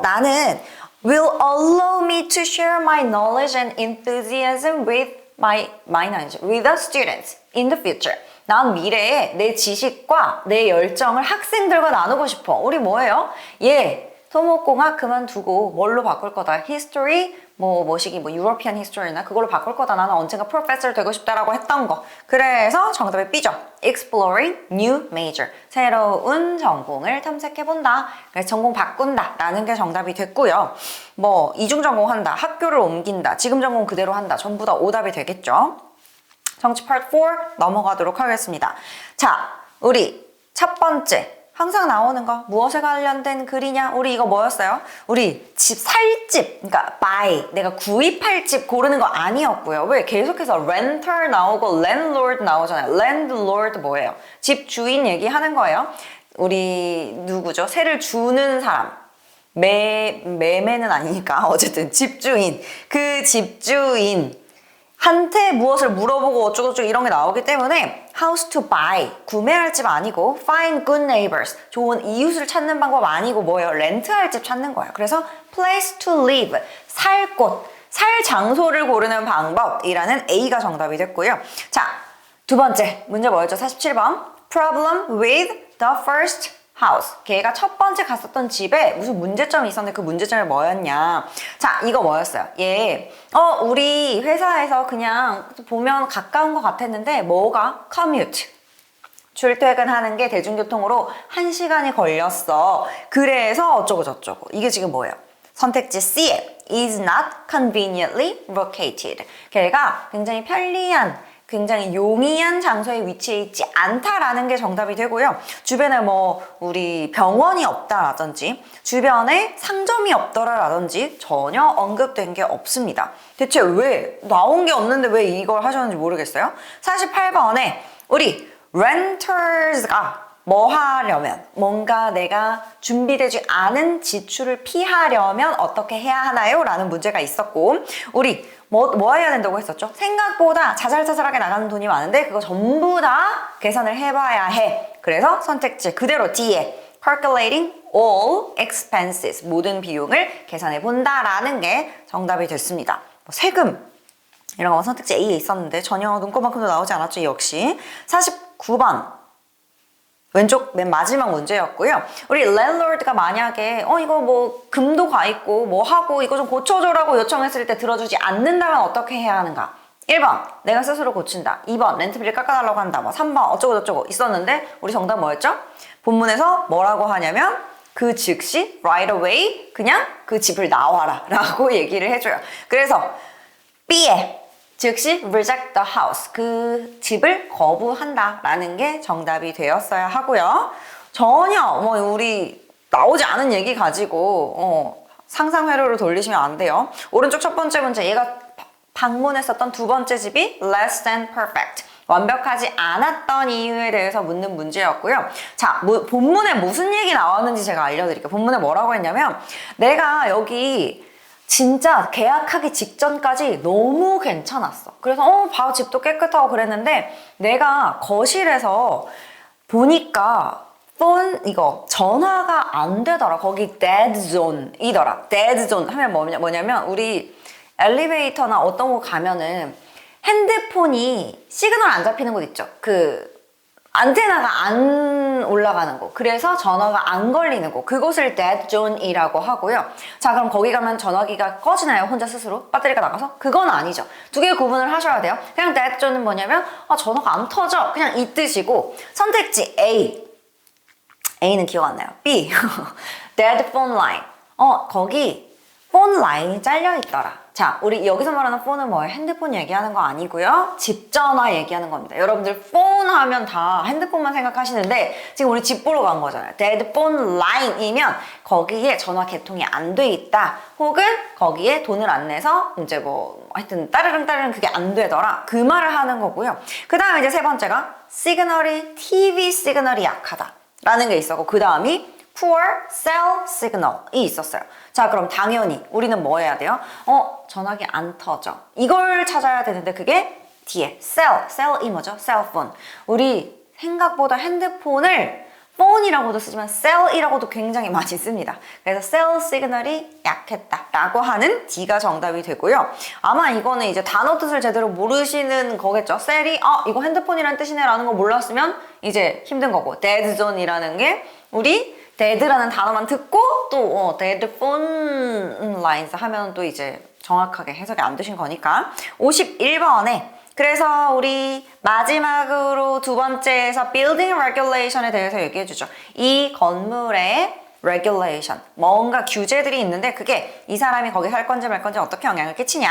S2: 나는 will allow me to share my knowledge and enthusiasm with with the students in the future. 난 미래에 내 지식과 내 열정을 학생들과 나누고 싶어. 우리 뭐예요? 토목공학 그만두고 뭘로 바꿀 거다. history, 뭐시기, European history나 그걸로 바꿀 거다. 나는 언젠가 professor 되고 싶다라고 했던 거. 그래서 정답이 B죠. exploring new major. 새로운 전공을 탐색해본다. 그래서 전공 바꾼다. 라는 게 정답이 됐고요. 이중 전공한다. 학교를 옮긴다. 지금 전공 그대로 한다. 전부 다 오답이 되겠죠. 정치 파트 4 넘어가도록 하겠습니다. 자, 우리 첫 번째. 항상 나오는 거 무엇에 관련된 글이냐? 우리 이거 뭐였어요? 우리 집 살 집, 그러니까 buy, 내가 구입할 집 고르는 거 아니었고요. 왜? 계속해서 renter 나오고 landlord 나오잖아요. landlord 뭐예요? 집 주인 얘기하는 거예요. 우리 누구죠? 세를 주는 사람. 매매는 아니니까 어쨌든 집주인. 그 집주인 한테 무엇을 물어보고 어쩌고저쩌고 이런 게 나오기 때문에 house to buy, 구매할 집 아니고 find good neighbors, 좋은 이웃을 찾는 방법 아니고 뭐예요? 렌트할 집 찾는 거예요. 그래서 place to live, 살 곳, 살 장소를 고르는 방법이라는 A가 정답이 됐고요. 자, 두 번째 문제 뭐였죠? 47번 problem with the first house. 걔가 첫 번째 갔었던 집에 무슨 문제점이 있었는데 그 문제점이 뭐였냐. 자, 이거 뭐였어요? 우리 회사에서 그냥 보면 가까운 것 같았는데 뭐가? commute. 출퇴근하는 게 대중교통으로 1시간이 걸렸어. 그래서 어쩌고 저쩌고. 이게 지금 뭐예요? 선택지 C에 is not conveniently located. 걔가 굉장히 편리한 굉장히 용이한 장소에 위치해 있지 않다라는 게 정답이 되고요. 주변에 우리 병원이 없다라든지 주변에 상점이 없더라라든지 전혀 언급된 게 없습니다. 대체 왜 나온 게 없는데 왜 이걸 하셨는지 모르겠어요. 48번에 우리 renters가 뭐 하려면 뭔가 내가 준비되지 않은 지출을 피하려면 어떻게 해야 하나요? 라는 문제가 있었고 우리 뭐 해야 된다고 했었죠? 생각보다 자잘자잘하게 나가는 돈이 많은데 그거 전부 다 계산을 해봐야 해. 그래서 선택지 그대로 D에 calculating all expenses 모든 비용을 계산해 본다라는 게 정답이 됐습니다. 세금 이런 거 선택지 A에 있었는데 전혀 눈꼽만큼도 나오지 않았죠. 역시 49번 왼쪽 맨 마지막 문제였고요. 우리 랜드로드가 만약에 이거 금도 가 있고 뭐 하고 이거 좀 고쳐줘라고 요청했을 때 들어주지 않는다면 어떻게 해야 하는가? 1번 내가 스스로 고친다. 2번 렌트비를 깎아달라고 한다. 3번 어쩌고 저쩌고 있었는데 우리 정답 뭐였죠? 본문에서 뭐라고 하냐면 그 즉시 right away 그냥 그 집을 나와라 라고 얘기를 해줘요. 그래서 B에 즉시 reject the house. 그 집을 거부한다 라는 게 정답이 되었어야 하고요. 전혀 우리 나오지 않은 얘기 가지고 상상 회로를 돌리시면 안 돼요. 오른쪽 첫 번째 문제 얘가 방문했었던 두 번째 집이 less than perfect. 완벽하지 않았던 이유에 대해서 묻는 문제였고요. 자, 본문에 무슨 얘기 나왔는지 제가 알려드릴게요. 본문에 뭐라고 했냐면 내가 여기 진짜 계약하기 직전까지 너무 괜찮았어. 그래서 바로 집도 깨끗하고 그랬는데 내가 거실에서 보니까 전화가 안 되더라. 거기 dead zone이더라. dead zone 하면 뭐냐면 우리 엘리베이터나 어떤 곳 가면은 핸드폰이 시그널 안 잡히는 곳 있죠. 안테나가 안 올라가는 곳. 그래서 전화가 안 걸리는 곳. 그곳을 dead zone이라고 하고요. 자, 그럼 거기 가면 전화기가 꺼지나요? 혼자 스스로? 배터리가 나가서? 그건 아니죠. 두 개 구분을 하셔야 돼요. 그냥 dead zone은 뭐냐면 전화가 안 터져. 그냥 이 뜻이고 선택지 A. A는 기억 안 나요. B. dead phone line. 거기 폰 라인이 잘려 있더라. 자, 우리 여기서 말하는 폰은 뭐예요? 핸드폰 얘기하는 거 아니고요. 집 전화 얘기하는 겁니다. 여러분들 폰 하면 다 핸드폰만 생각하시는데 지금 우리 집 보러 간 거잖아요. dead phone line이면 거기에 전화 개통이 안 돼 있다. 혹은 거기에 돈을 안 내서 이제 하여튼 따르릉 그게 안 되더라. 그 말을 하는 거고요. 그 다음에 이제 세 번째가 TV 시그널이 약하다. 라는 게 있었고 그 다음이 poor cell signal이 있었어요. 자, 그럼 당연히 우리는 뭐 해야 돼요? 전화기 안 터져. 이걸 찾아야 되는데 그게 뒤에 cell이 뭐죠? cellphone. 우리 생각보다 핸드폰을 phone이라고도 쓰지만 cell이라고도 굉장히 많이 씁니다. 그래서 cell 시그널이 약했다라고 하는 D가 정답이 되고요. 아마 이거는 이제 단어 뜻을 제대로 모르시는 거겠죠. cell이 이거 핸드폰이란 뜻이네라는 거 몰랐으면 이제 힘든 거고 dead zone이라는 게 우리 dead라는 단어만 듣고 또 dead phone lines 하면 또 이제 정확하게 해석이 안 되신 거니까 51번에 그래서 우리 마지막으로 두 번째에서 building regulation에 대해서 얘기해 주죠. 이 건물의 regulation, 뭔가 규제들이 있는데 그게 이 사람이 거기 살 건지 말 건지 어떻게 영향을 끼치냐,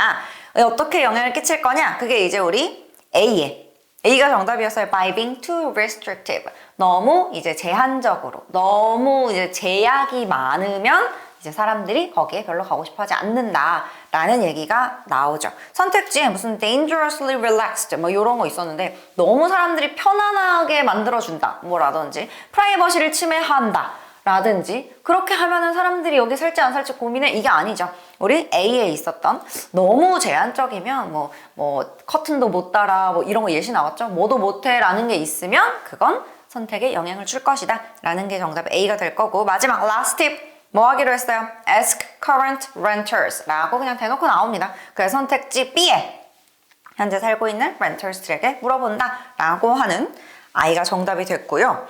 S2: 어떻게 영향을 끼칠 거냐, 그게 이제 우리 A가 정답이었어요. By being too restrictive. 너무 이제 제한적으로, 너무 이제 제약이 많으면 이제 사람들이 거기에 별로 가고 싶어 하지 않는다라는 얘기가 나오죠. 선택지에 무슨 dangerously relaxed 뭐 이런 거 있었는데 너무 사람들이 편안하게 만들어준다 뭐라든지 프라이버시를 침해한다 라든지 그렇게 하면은 사람들이 여기 살지 안 살지 고민해 이게 아니죠. 우리 A에 있었던 너무 제한적이면 뭐 커튼도 못 달아 뭐 이런 거 예시 나왔죠. 뭐도 못해 라는 게 있으면 그건 선택에 영향을 줄 것이다 라는 게 정답 A가 될 거고 마지막 last tip 뭐 하기로 했어요? Ask current renters 라고 그냥 대놓고 나옵니다. 그래서 선택지 B에 현재 살고 있는 renters들에게 물어본다 라고 하는 I가 정답이 됐고요.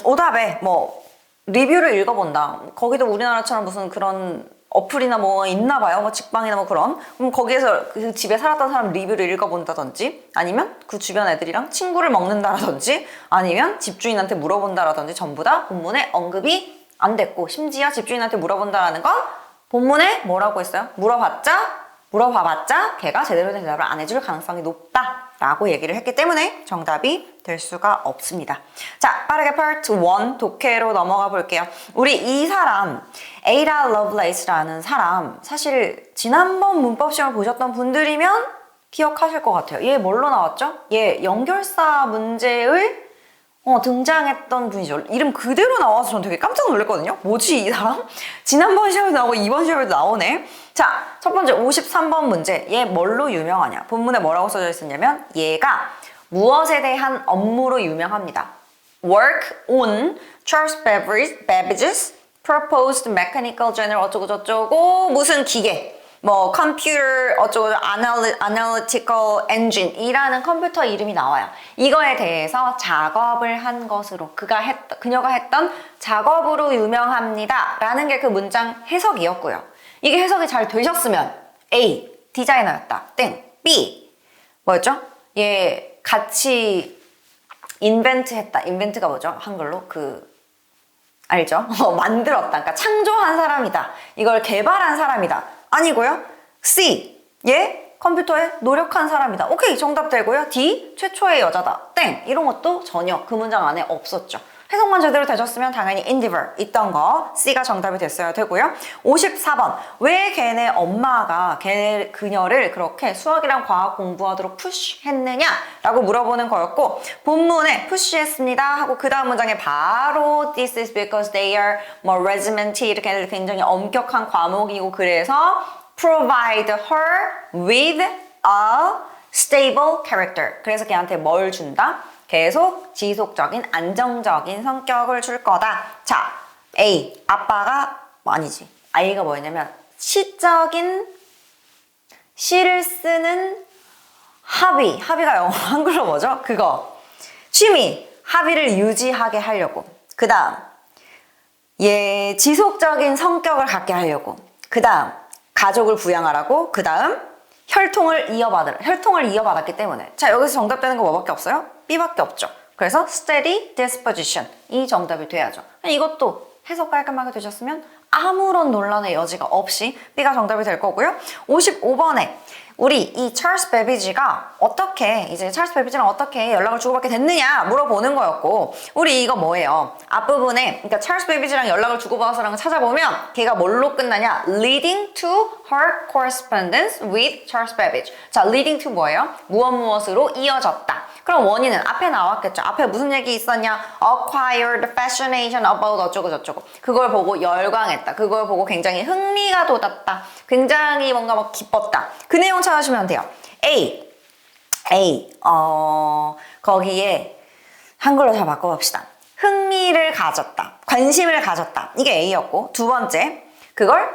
S2: 오답에 뭐 리뷰를 읽어본다. 거기도 우리나라처럼 무슨 그런 어플이나 뭐 있나 봐요. 뭐 직방이나 뭐 그런. 그럼 거기에서 그 집에 살았던 사람 리뷰를 읽어본다든지 아니면 그 주변 애들이랑 친구를 먹는다라든지 아니면 집주인한테 물어본다라든지 전부 다 본문에 언급이 안 됐고 심지어 집주인한테 물어본다라는 건 본문에 뭐라고 했어요? 물어봐봤자 걔가 제대로 된 대답을 안 해줄 가능성이 높다라고 얘기를 했기 때문에 정답이 될 수가 없습니다. 자, 빠르게 파트 1 독해로 넘어가 볼게요. 우리 이 사람 에이다 러블레이스라는 사람 사실 지난번 문법 시험을 보셨던 분들이면 기억하실 것 같아요. 얘 뭘로 나왔죠? 얘 연결사 문제의 등장했던 분이죠. 이름 그대로 나와서 전 되게 깜짝 놀랐거든요. 뭐지 이 사람? 지난번 시험에도 나오고 이번 시험에도 나오네. 자, 첫 번째 53번 문제. 얘 뭘로 유명하냐? 본문에 뭐라고 써져 있었냐면 얘가 무엇에 대한 업무로 유명합니다. Work on Charles Babbage's proposed mechanical general 어쩌고 저쩌고 무슨 기계 뭐 computer 어쩌고 analytical engine 이라는 컴퓨터 이름이 나와요. 이거에 대해서 작업을 한 것으로 그녀가 했던 작업으로 유명합니다 라는 게 그 문장 해석이었고요. 이게 해석이 잘 되셨으면 A. 디자이너였다. 땡. B. 뭐였죠? 얘 같이 인벤트했다. 인벤트가 뭐죠? 한글로 알죠? 만들었다. 그러니까 창조한 사람이다. 이걸 개발한 사람이다. 아니고요. C. 얘 컴퓨터에 노력한 사람이다. 오케이, 정답 되고요. D. 최초의 여자다. 땡. 이런 것도 전혀 그 문장 안에 없었죠. 해석만 제대로 되셨으면 당연히 endeavor 있던 거 C가 정답이 됐어야 되고요. 54번. 왜 걔네 엄마가 그녀를 그렇게 수학이랑 과학 공부하도록 푸시했느냐? 라고 물어보는 거였고 본문에 푸시했습니다 하고 그 다음 문장에 바로 This is because they are more regimented 이렇게 굉장히 엄격한 과목이고 그래서 provide her with a stable character. 그래서 걔한테 뭘 준다? 계속 지속적인 안정적인 성격을 줄 거다. 자, A. 아빠가 아니지. I가 뭐였냐면 시적인 시를 쓰는 합의가 영어 한글로 뭐죠? 그거. 취미. 합의를 유지하게 하려고. 그 다음. 얘 지속적인 성격을 갖게 하려고. 그 다음. 가족을 부양하라고. 그 다음. 혈통을 이어받았기 때문에. 자, 여기서 정답되는 거 뭐밖에 없어요? B밖에 없죠. 그래서 steady disposition 이 정답이 돼야죠. 이것도 해석 깔끔하게 되셨으면 아무런 논란의 여지가 없이 B가 정답이 될 거고요. 55번에 우리 이 찰스 베비지가 찰스 베비지랑 어떻게 연락을 주고받게 됐느냐 물어보는 거였고 우리 이거 뭐예요? 앞부분에 그러니까 찰스 베비지랑 연락을 주고받아서라는 걸 찾아보면 걔가 뭘로 끝나냐? Leading to her correspondence with Charles Babbage. 자, leading to 뭐예요? 무엇으로 이어졌다. 그럼 원인은 앞에 나왔겠죠. 앞에 무슨 얘기 있었냐? Acquired fascination about 어쩌고 저쩌고. 그걸 보고 열광했다. 그걸 보고 굉장히 흥미가 돋았다. 굉장히 뭔가 막 기뻤다. 그 내용 찾으시면 돼요. A. 거기에 한글로 잘 바꿔봅시다. 흥미를 가졌다. 관심을 가졌다. 이게 A였고, 두 번째, 그걸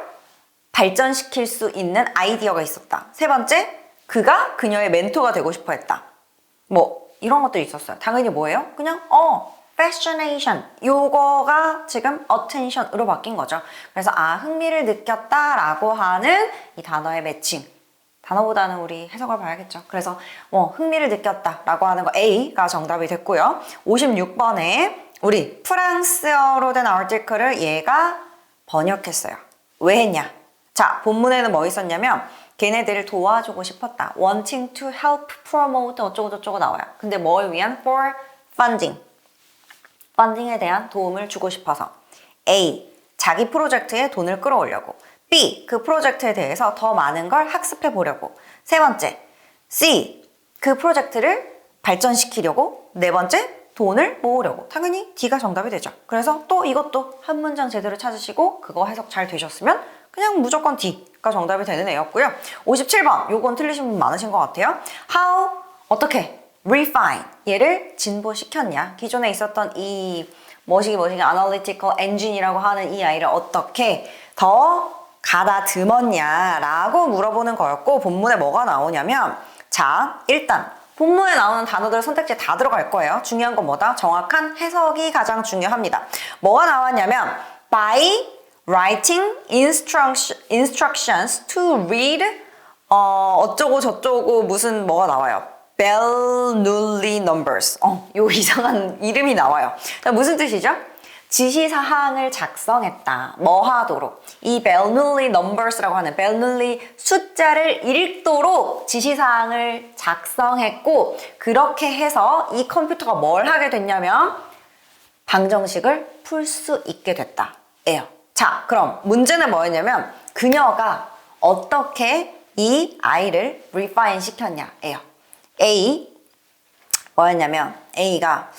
S2: 발전시킬 수 있는 아이디어가 있었다. 세 번째, 그가 그녀의 멘토가 되고 싶어 했다. 뭐 이런 것들이 있었어요. 당연히 뭐예요? 그냥 fascination 요거가 지금 attention으로 바뀐 거죠. 그래서 흥미를 느꼈다라고 하는 이 단어의 매칭. 단어보다는 우리 해석을 봐야겠죠. 그래서 흥미를 느꼈다라고 하는 거 A가 정답이 됐고요. 56번에 우리 프랑스어로 된 article을 얘가 번역했어요. 왜 했냐? 자, 본문에는 뭐 있었냐면 걔네들을 도와주고 싶었다. wanting to help promote 어쩌고저쩌고 나와요. 근데 뭘 위한? for funding. funding에 대한 도움을 주고 싶어서. A. 자기 프로젝트에 돈을 끌어오려고. B. 그 프로젝트에 대해서 더 많은 걸 학습해 보려고. 세 번째. C. 그 프로젝트를 발전시키려고. 네 번째. 돈을 모으려고. 당연히 D가 정답이 되죠. 그래서 또 이것도 한 문장 제대로 찾으시고 그거 해석 잘 되셨으면 그냥 무조건 D가 정답이 되는 애였고요. 57번, 요건 틀리신 분 많으신 것 같아요. How, 어떻게, refine, 얘를 진보시켰냐. 기존에 있었던 이 뭐시기 analytical engine이라고 하는 이 아이를 어떻게 더 가다듬었냐라고 물어보는 거였고, 본문에 뭐가 나오냐면, 자, 일단 본문에 나오는 단어들 선택지에 다 들어갈 거예요. 중요한 건 뭐다? 정확한 해석이 가장 중요합니다. 뭐가 나왔냐면 by writing instructions to read 어쩌고 저쩌고 무슨 뭐가 나와요. Bernoulli numbers. 요 이상한 이름이 나와요. 무슨 뜻이죠? 지시사항을 작성했다. 뭐 하도록. 이 Bernoulli numbers라고 하는 Bernoulli 숫자를 읽도록 지시사항을 작성했고, 그렇게 해서 이 컴퓨터가 뭘 하게 됐냐면 방정식을 풀 수 있게 됐다. 예요. 자, 그럼 문제는 뭐였냐면 그녀가 어떻게 이 아이를 refine 시켰냐. 예요. A 뭐였냐면 A가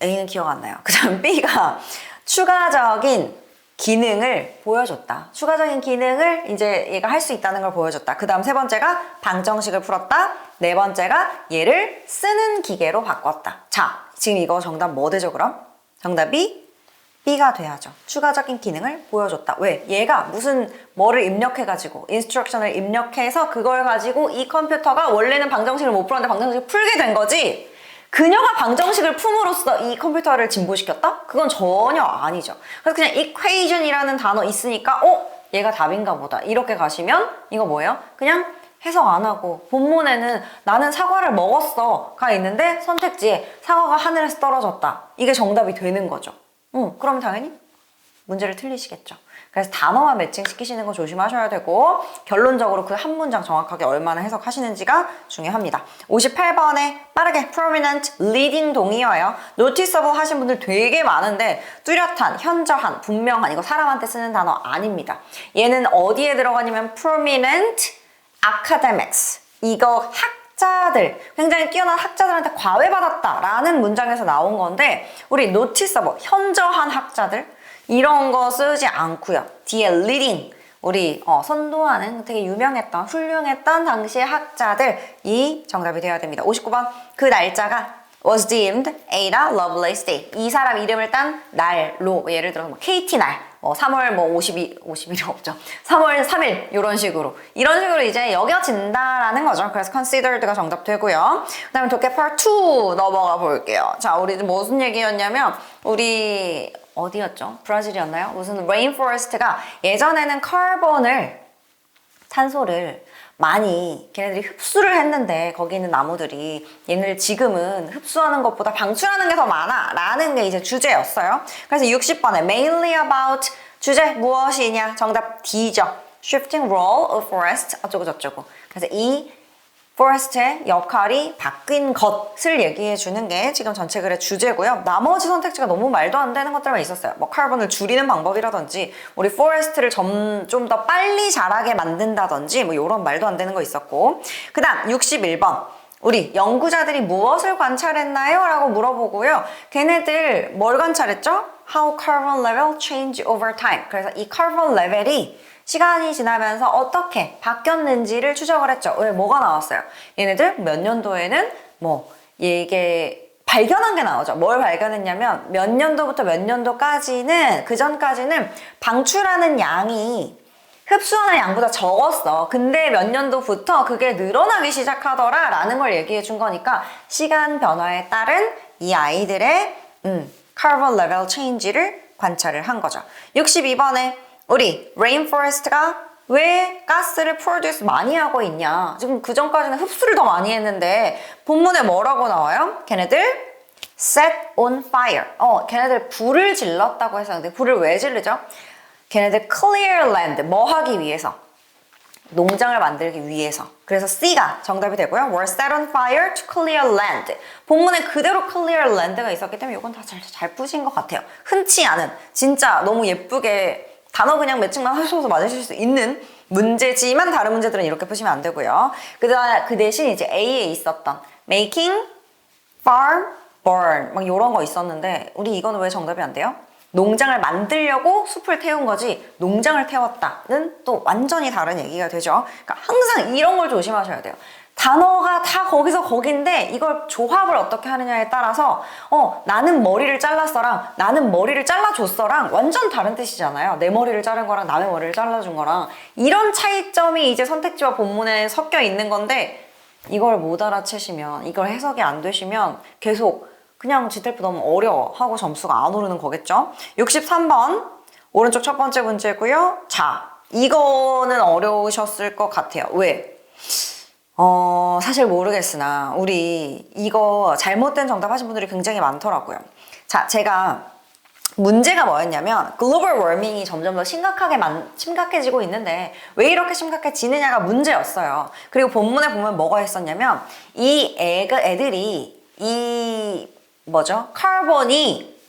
S2: A는 기억 안 나요. 그 다음 B가 추가적인 기능을 보여줬다. 추가적인 기능을 이제 얘가 할 수 있다는 걸 보여줬다. 그 다음 세 번째가 방정식을 풀었다. 네 번째가 얘를 쓰는 기계로 바꿨다. 자, 지금 이거 정답 뭐 되죠 그럼? 정답이 B가 돼야죠. 추가적인 기능을 보여줬다. 왜? 얘가 무슨 뭐를 입력해가지고 인스트럭션을 입력해서 그걸 가지고 이 컴퓨터가 원래는 방정식을 못 풀었는데 방정식을 풀게 된 거지. 그녀가 방정식을 품으로써 이 컴퓨터를 진보시켰다? 그건 전혀 아니죠. 그래서 그냥 equation이라는 단어 있으니까 얘가 답인가 보다. 이렇게 가시면 이거 뭐예요? 그냥 해석 안 하고 본문에는 나는 사과를 먹었어가 있는데 선택지에 사과가 하늘에서 떨어졌다. 이게 정답이 되는 거죠. 그럼 당연히 문제를 틀리시겠죠. 그래서 단어와 매칭시키시는 거 조심하셔야 되고, 결론적으로 그 한 문장 정확하게 얼마나 해석하시는지가 중요합니다. 58번에 빠르게 prominent, leading 동의어예요. noticeable 하신 분들 되게 많은데 뚜렷한, 현저한, 분명한 이거 사람한테 쓰는 단어 아닙니다. 얘는 어디에 들어가냐면 prominent academics. 이거 학자들, 굉장히 뛰어난 학자들한테 과외받았다라는 문장에서 나온 건데, 우리 noticeable, 현저한 학자들 이런 거 쓰지 않고요. 뒤에 leading, 우리 선도하는 되게 유명했던, 훌륭했던 당시의 학자들이 정답이 되어야 됩니다. 59번, 그 날짜가 was deemed Ada Lovelace Day. 이 사람 이름을 딴 날로, 예를 들어서 뭐 KT 날, 3월 50일이 없죠. 3월 3일 이런 식으로 이제 여겨진다라는 거죠. 그래서 considered가 정답 되고요. 그 다음에 독해 part 2 넘어가 볼게요. 자, 우리 무슨 얘기였냐면 우리 어디였죠? 브라질이었나요? 무슨 rainforest가 예전에는 산소를 많이 걔네들이 흡수를 했는데 거기 있는 나무들이 얘네들 지금은 흡수하는 것보다 방출하는 게 더 많아 라는 게 이제 주제였어요. 그래서 60번에 mainly about 주제 무엇이냐? 정답 D죠. shifting role of forest 어쩌고 저쩌고. 그래서 이 forest의 역할이 바뀐 것을 얘기해 주는 게 지금 전체 글의 주제고요. 나머지 선택지가 너무 말도 안 되는 것들만 있었어요. 뭐 카본을 줄이는 방법이라든지 우리 forest를 좀 더 빨리 자라게 만든다든지 뭐 이런 말도 안 되는 거 있었고, 그 다음 61번 우리 연구자들이 무엇을 관찰했나요? 라고 물어보고요. 걔네들 뭘 관찰했죠? How carbon level change over time. 그래서 이 carbon level이 시간이 지나면서 어떻게 바뀌었는지를 추적을 했죠. 왜? 뭐가 나왔어요? 얘네들 몇 년도에는 이게 발견한 게 나오죠. 뭘 발견했냐면 몇 년도부터 몇 년도까지는 그 전까지는 방출하는 양이 흡수하는 양보다 적었어. 근데 몇 년도부터 그게 늘어나기 시작하더라 라는 걸 얘기해 준 거니까 시간 변화에 따른 이 아이들의 카본 레벨 체인지를 관찰을 한 거죠. 62번에 우리 레인포레스트가 왜 가스를 프로듀스 많이 하고 있냐. 지금 그 전까지는 흡수를 더 많이 했는데 본문에 뭐라고 나와요? 걔네들 set on fire. 걔네들 불을 질렀다고 했었는데 불을 왜 지르죠? 걔네들 clear land. 뭐 하기 위해서? 농장을 만들기 위해서. 그래서 C가 정답이 되고요. were set on fire to clear land. 본문에 그대로 clear land가 있었기 때문에 이건 다 잘 푸신 것 같아요. 흔치 않은, 진짜 너무 예쁘게 단어 그냥 매칭만 하셔서 맞으실 수 있는 문제지만 다른 문제들은 이렇게 푸시면 안 되고요. 그 대신 이제 A에 있었던 making, farm, burn 막 이런 거 있었는데 우리 이거는 왜 정답이 안 돼요? 농장을 만들려고 숲을 태운 거지 농장을 태웠다는 또 완전히 다른 얘기가 되죠. 그러니까 항상 이런 걸 조심하셔야 돼요. 단어가 다 거기서 거긴데 이걸 조합을 어떻게 하느냐에 따라서 나는 머리를 잘랐어랑 나는 머리를 잘라줬어랑 완전 다른 뜻이잖아요. 내 머리를 자른 거랑 남의 머리를 잘라준 거랑 이런 차이점이 이제 선택지와 본문에 섞여 있는 건데 이걸 못 알아채시면 이걸 해석이 안 되시면 계속 그냥 지텔프 너무 어려워 하고 점수가 안 오르는 거겠죠. 63번 오른쪽 첫 번째 문제고요. 자, 이거는 어려우셨을 것 같아요. 왜? 사실 모르겠으나 우리 이거 잘못된 정답 하신 분들이 굉장히 많더라고요. 자, 제가 문제가 뭐였냐면 글로벌 워밍이 점점 더 심각해지고 있는데 왜 이렇게 심각해지느냐가 문제였어요. 그리고 본문에 보면 뭐가 있었냐면 이 애들이 카본이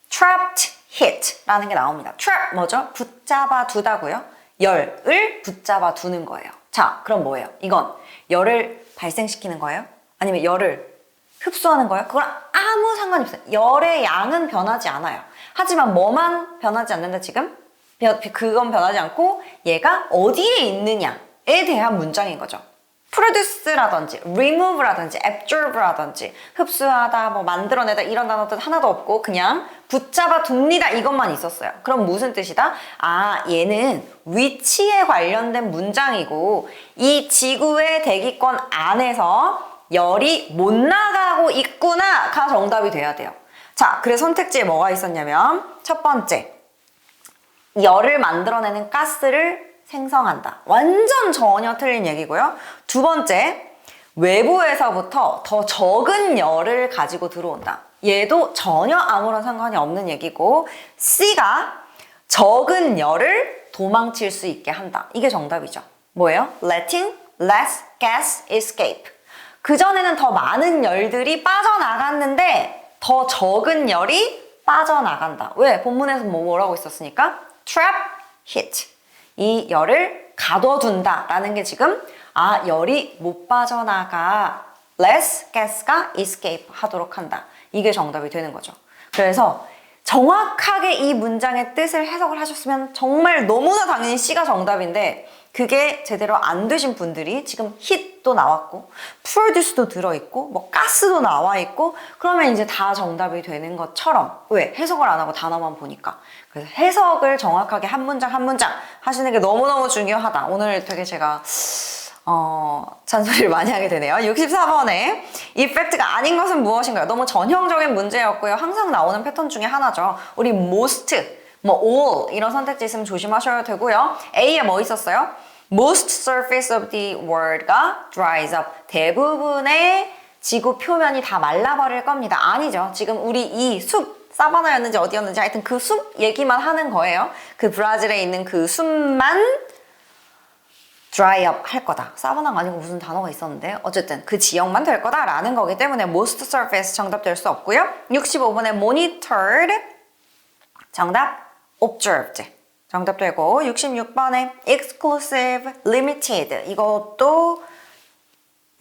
S2: trapped heat라는 게 나옵니다. trap 뭐죠? 붙잡아 두다고요. 열을 붙잡아 두는 거예요. 자, 그럼 뭐예요? 이건 열을 발생시키는 거예요? 아니면 열을 흡수하는 거예요? 그거랑 아무 상관이 없어요. 열의 양은 변하지 않아요. 하지만 뭐만 변하지 않는다 지금? 그건 변하지 않고 얘가 어디에 있느냐에 대한 문장인 거죠. produce라든지 remove라든지 absorb라든지 흡수하다, 만들어내다 이런 단어들 하나도 없고 그냥 붙잡아 둡니다 이것만 있었어요. 그럼 무슨 뜻이다? 아, 얘는 위치에 관련된 문장이고 이 지구의 대기권 안에서 열이 못 나가고 있구나가 정답이 돼야 돼요. 자, 그래서 선택지에 뭐가 있었냐면 첫 번째, 열을 만들어내는 가스를 생성한다. 완전 전혀 틀린 얘기고요. 두 번째, 외부에서부터 더 적은 열을 가지고 들어온다. 얘도 전혀 아무런 상관이 없는 얘기고 C가 적은 열을 도망칠 수 있게 한다. 이게 정답이죠. 뭐예요? Letting less gas escape. 그전에는 더 많은 열들이 빠져나갔는데 더 적은 열이 빠져나간다. 왜? 본문에서 뭐라고 있었으니까? Trap heat. 이 열을 가둬둔다 라는 게 지금 열이 못 빠져나가 less gas가 escape 하도록 한다. 이게 정답이 되는 거죠. 그래서 정확하게 이 문장의 뜻을 해석을 하셨으면 정말 너무나 당연히 C가 정답인데 그게 제대로 안 되신 분들이 지금 hit도 나왔고 produce도 들어있고 가스도 나와있고 그러면 이제 다 정답이 되는 것처럼 왜? 해석을 안 하고 단어만 보니까 그래서 해석을 정확하게 한 문장 한 문장 하시는 게 너무너무 중요하다. 오늘 되게 제가 잔소리를 많이 하게 되네요. 64번에 이펙트가 아닌 것은 무엇인가요? 너무 전형적인 문제였고요. 항상 나오는 패턴 중에 하나죠. 우리 most, all 이런 선택지 있으면 조심하셔야 되고요. A에 뭐 있었어요? Most surface of the world가 dries up. 대부분의 지구 표면이 다 말라버릴 겁니다. 아니죠. 지금 우리 이 숲, 사바나였는지 어디였는지 하여튼 그 숲 얘기만 하는 거예요. 그 브라질에 있는 그 숲만 dry up 할 거다. 사바나가 아니고 무슨 단어가 있었는데 어쨌든 그 지역만 될 거다라는 거기 때문에 most surface 정답 될 수 없고요. 65번에 monitored 정답 observed 정답 되고 66번에 exclusive limited 이것도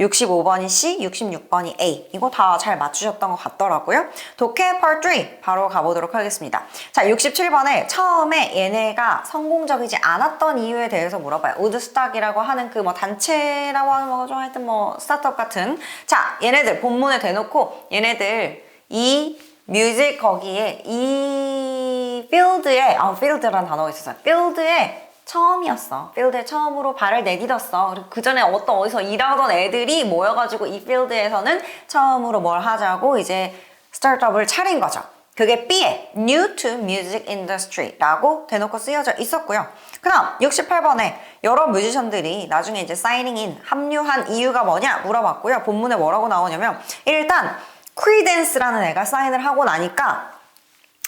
S2: 65번이 C, 66번이 A. 이거 다 잘 맞추셨던 것 같더라고요. 독해 Part 3 바로 가보도록 하겠습니다. 자, 67번에 처음에 얘네가 성공적이지 않았던 이유에 대해서 물어봐요. 우드스탁이라고 하는 그 뭐 단체라고 하는 거죠. 하여튼 뭐 스타트업 같은. 자, 얘네들 본문에 대놓고 얘네들 이 뮤직 거기에 이 필드에 필드라는 단어가 있었어요. 필드에 처음이었어. 필드에 처음으로 발을 내딛었어. 그리고 그 전에 어디서 일하던 애들이 모여가지고 이 필드에서는 처음으로 뭘 하자고 이제 스타트업을 차린 거죠. 그게 B에 New to Music Industry라고 대놓고 쓰여져 있었고요. 그 다음 68번에 여러 뮤지션들이 나중에 이제 사이닝인 합류한 이유가 뭐냐 물어봤고요. 본문에 뭐라고 나오냐면 일단 Creedence라는 애가 사인을 하고 나니까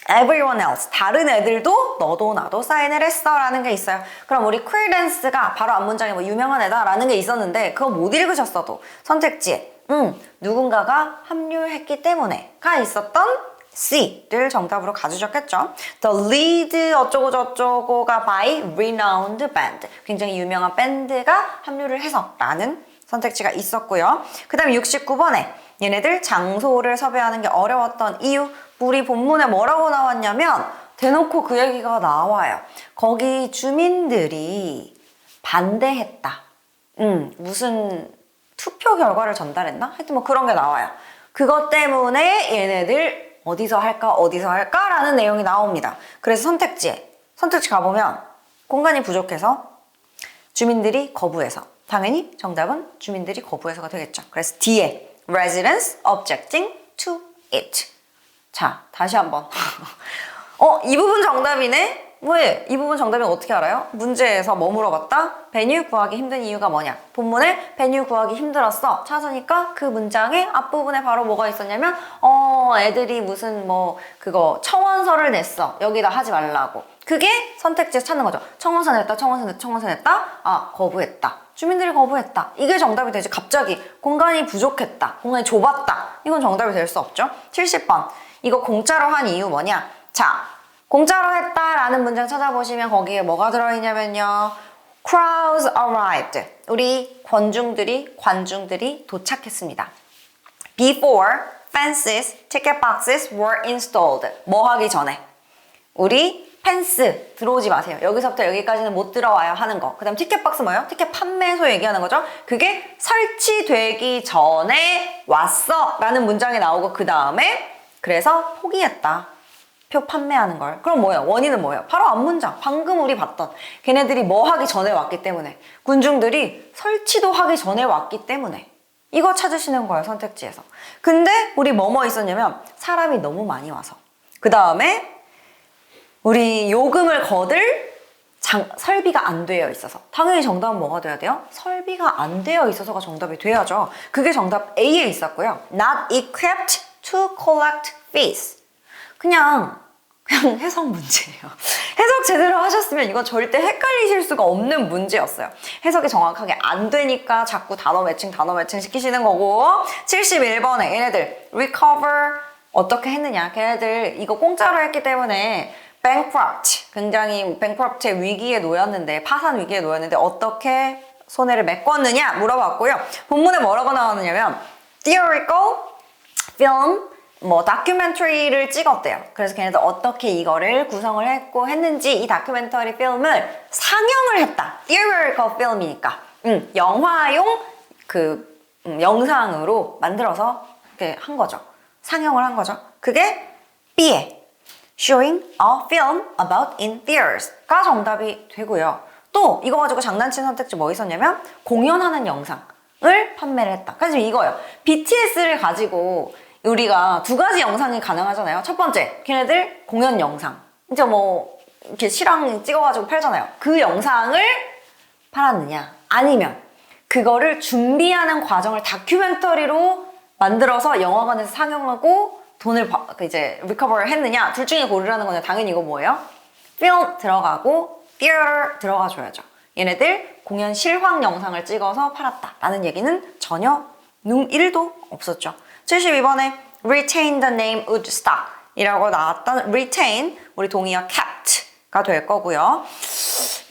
S2: everyone else, 다른 애들도 너도 나도 사인을 했어 라는 게 있어요. 그럼 우리 Creedence가 바로 앞문장에 뭐 유명한 애다 라는 게 있었는데 그거 못 읽으셨어도 선택지에 누군가가 합류했기 때문에 가 있었던 C를 정답으로 가주셨겠죠. The lead 어쩌고 저쩌고가 by renowned band, 굉장히 유명한 밴드가 합류를 해서 라는 선택지가 있었고요. 그 다음에 69번에 얘네들 장소를 섭외하는 게 어려웠던 이유, 우리 본문에 뭐라고 나왔냐면 대놓고 그 얘기가 나와요. 거기 주민들이 반대했다. 무슨 투표 결과를 전달했나? 하여튼 뭐 그런 게 나와요. 그것 때문에 얘네들 어디서 할까 라는 내용이 나옵니다. 그래서 선택지 가보면 공간이 부족해서 주민들이 거부해서, 당연히 정답은 주민들이 거부해서가 되겠죠. 그래서 D에 residents objecting to it. 자, 다시 한번. 이 부분 정답이네? 왜? 이 부분 정답은 어떻게 알아요? 문제에서 뭐 물어봤다? venue 구하기 힘든 이유가 뭐냐? 본문에 venue 구하기 힘들었어. 찾으니까 그 문장의 앞부분에 바로 뭐가 있었냐면 애들이 무슨 뭐 그거 청원서를 냈어. 여기다 하지 말라고. 그게 선택지에서 찾는 거죠. 청원서 냈다. 거부했다. 주민들이 거부했다. 이게 정답이 되지. 갑자기 공간이 부족했다. 공간이 좁았다. 이건 정답이 될 수 없죠. 70번. 이거 공짜로 한 이유 뭐냐? 자, 공짜로 했다라는 문장 찾아보시면 거기에 뭐가 들어있냐면요. Crowds arrived. 우리 관중들이 도착했습니다. Before fences, ticket boxes were installed. 뭐 하기 전에? 우리 펜스 들어오지 마세요. 여기서부터 여기까지는 못 들어와요 하는 거. 그 다음 티켓 박스 뭐예요? 티켓 판매소 얘기하는 거죠. 그게 설치되기 전에 왔어 라는 문장이 나오고 그 다음에 그래서 포기했다. 표 판매하는 걸. 그럼 뭐예요? 원인은 뭐예요? 바로 앞문장. 방금 우리 봤던 걔네들이 뭐 하기 전에 왔기 때문에, 군중들이 설치도 하기 전에 왔기 때문에 이거 찾으시는 거예요. 선택지에서. 근데 우리 뭐뭐 있었냐면 사람이 너무 많이 와서, 그 다음에 우리 요금을 거들 설비가 안 되어 있어서. 당연히 정답은 뭐가 돼야 돼요? 설비가 안 되어 있어서가 정답이 돼야죠. 그게 정답 A에 있었고요. Not equipped to collect fees. 그냥 해석 문제예요. 해석 제대로 하셨으면 이건 절대 헷갈리실 수가 없는 문제였어요. 해석이 정확하게 안 되니까 자꾸 단어 매칭 시키시는 거고. 71번에 얘네들 recover 어떻게 했느냐. 걔네들 이거 공짜로 했기 때문에 bankrupt, 굉장히 bankrupt의 위기에 놓였는데, 파산 위기에 놓였는데 어떻게 손해를 메꿨느냐 물어봤고요. 본문에 뭐라고 나오느냐면 theoretical film, 다큐멘터리를 찍었대요. 그래서 걔네들 어떻게 이거를 구성을 했는지 이 다큐멘터리 필름을 상영을 했다. theoretical film이니까 영화용 영상으로 만들어서 이렇게 한 거죠. 상영을 한 거죠. 그게 B에 showing a film about in theaters가 정답이 되고요. 또 이거 가지고 장난친 선택지 뭐 있었냐면 공연하는 영상을 판매를 했다. 그래서 이거예요. BTS를 가지고 우리가 두 가지 영상이 가능하잖아요. 첫 번째, 걔네들 공연 영상. 이제 이렇게 실황 찍어가지고 팔잖아요. 그 영상을 팔았느냐. 아니면 그거를 준비하는 과정을 다큐멘터리로 만들어서 영화관에서 상영하고 돈을 이제 리커버를 했느냐. 둘 중에 고르라는 거는 당연히 이거 뭐예요? 필름 들어가고 theater 들어가줘야죠. 얘네들 공연 실황 영상을 찍어서 팔았다 라는 얘기는 전혀 1도 없었죠. 72번에 retain the name Woodstock 이라고 나왔던 retain, 우리 동의어 kept가 될 거고요.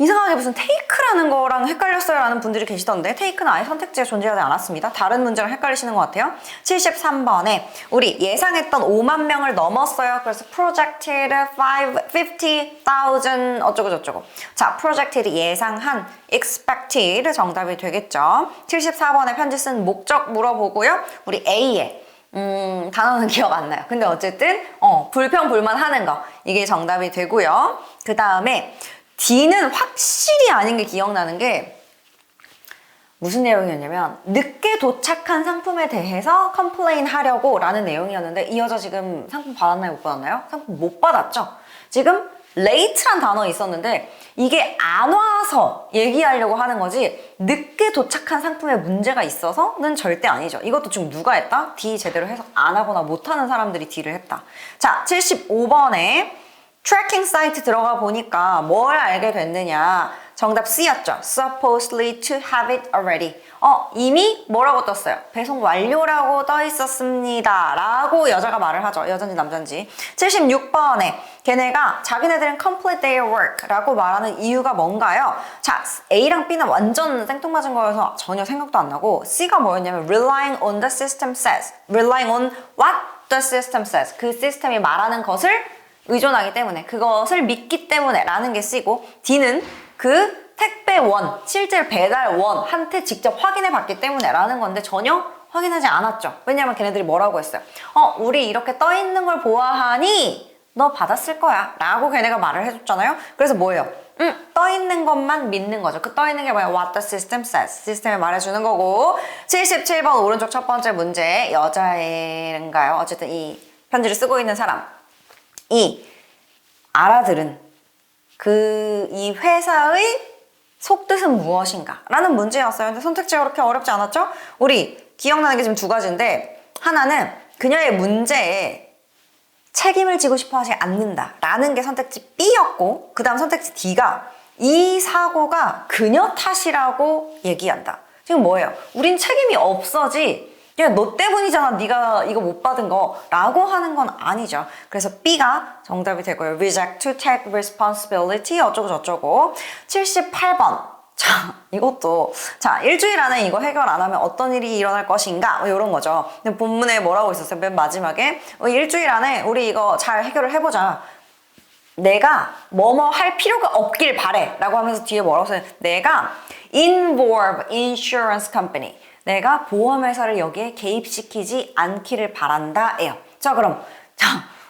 S2: 이상하게 무슨 take라는 거랑 헷갈렸어요 라는 분들이 계시던데 take는 아예 선택지에 존재하지 않았습니다. 다른 문제랑 헷갈리시는 것 같아요. 73번에 우리 예상했던 5만 명을 넘었어요. 그래서 projected 50,000 어쩌고저쩌고. 자, projected 예상한 expected 정답이 되겠죠. 74번에 편지 쓴 목적 물어보고요. 우리 A에 단어는 기억 안 나요. 근데 어쨌든 불평불만하는 거 이게 정답이 되고요. 그 다음에 D는 확실히 아닌 게 기억나는 게 무슨 내용이었냐면 늦게 도착한 상품에 대해서 컴플레인 하려고 라는 내용이었는데 이 여자 지금 상품 받았나요? 못 받았나요? 상품 못 받았죠? 지금 late란 단어 있었는데 이게 안 와서 얘기하려고 하는 거지 늦게 도착한 상품에 문제가 있어서는 절대 아니죠. 이것도 지금 누가 했다? D 제대로 해석 안 하거나 못하는 사람들이 D를 했다. 자, 75번에 트래킹 사이트 들어가 보니까 뭘 알게 됐느냐. 정답 C였죠. Supposedly to have it already. 이미 뭐라고 떴어요? 배송 완료라고 떠 있었습니다. 라고 여자가 말을 하죠. 여잔지 남잔지. 76번에 걔네가 자기네들은 complete their work 라고 말하는 이유가 뭔가요? 자, A랑 B는 완전 생뚱맞은 거여서 전혀 생각도 안 나고 C가 뭐였냐면 relying on the system says. relying on what the system says. 그 시스템이 말하는 것을 의존하기 때문에 그것을 믿기 때문에 라는 게 C고 D는 그 택배원, 실제 배달원한테 직접 확인해 봤기 때문에 라는 건데 전혀 확인하지 않았죠. 왜냐면 걔네들이 뭐라고 했어요? 우리 이렇게 떠 있는 걸 보아하니 너 받았을 거야 라고 걔네가 말을 해줬잖아요. 그래서 뭐예요? 떠 있는 것만 믿는 거죠. 그 떠 있는 게 뭐야? What the system says. 시스템이 말해주는 거고 77번 오른쪽 첫 번째 문제 여자애인가요? 어쨌든 이 편지를 쓰고 있는 사람 이 알아들은 이 회사의 속뜻은 무엇인가? 라는 문제였어요. 근데 선택지가 그렇게 어렵지 않았죠? 우리 기억나는 게 지금 두 가지인데 하나는 그녀의 문제에 책임을 지고 싶어 하지 않는다 라는 게 선택지 B였고 그 다음 선택지 D가 이 사고가 그녀 탓이라고 얘기한다. 지금 뭐예요? 우린 책임이 없어지 야, 너 때문이잖아. 네가 이거 못 받은 거 라고 하는 건 아니죠. 그래서 B가 정답이 되고요. Reject to take responsibility 어쩌고 저쩌고 78번 자, 이것도 자, 일주일 안에 이거 해결 안 하면 어떤 일이 일어날 것인가 뭐 이런 거죠. 근데 본문에 뭐라고 있었어요? 맨 마지막에 일주일 안에 우리 이거 잘 해결을 해보자. 내가 뭐뭐 할 필요가 없길 바래 라고 하면서 뒤에 뭐라고 써요? 내가 involve insurance company 내가 보험회사를 여기에 개입시키지 않기를 바란다 예요. 자, 그럼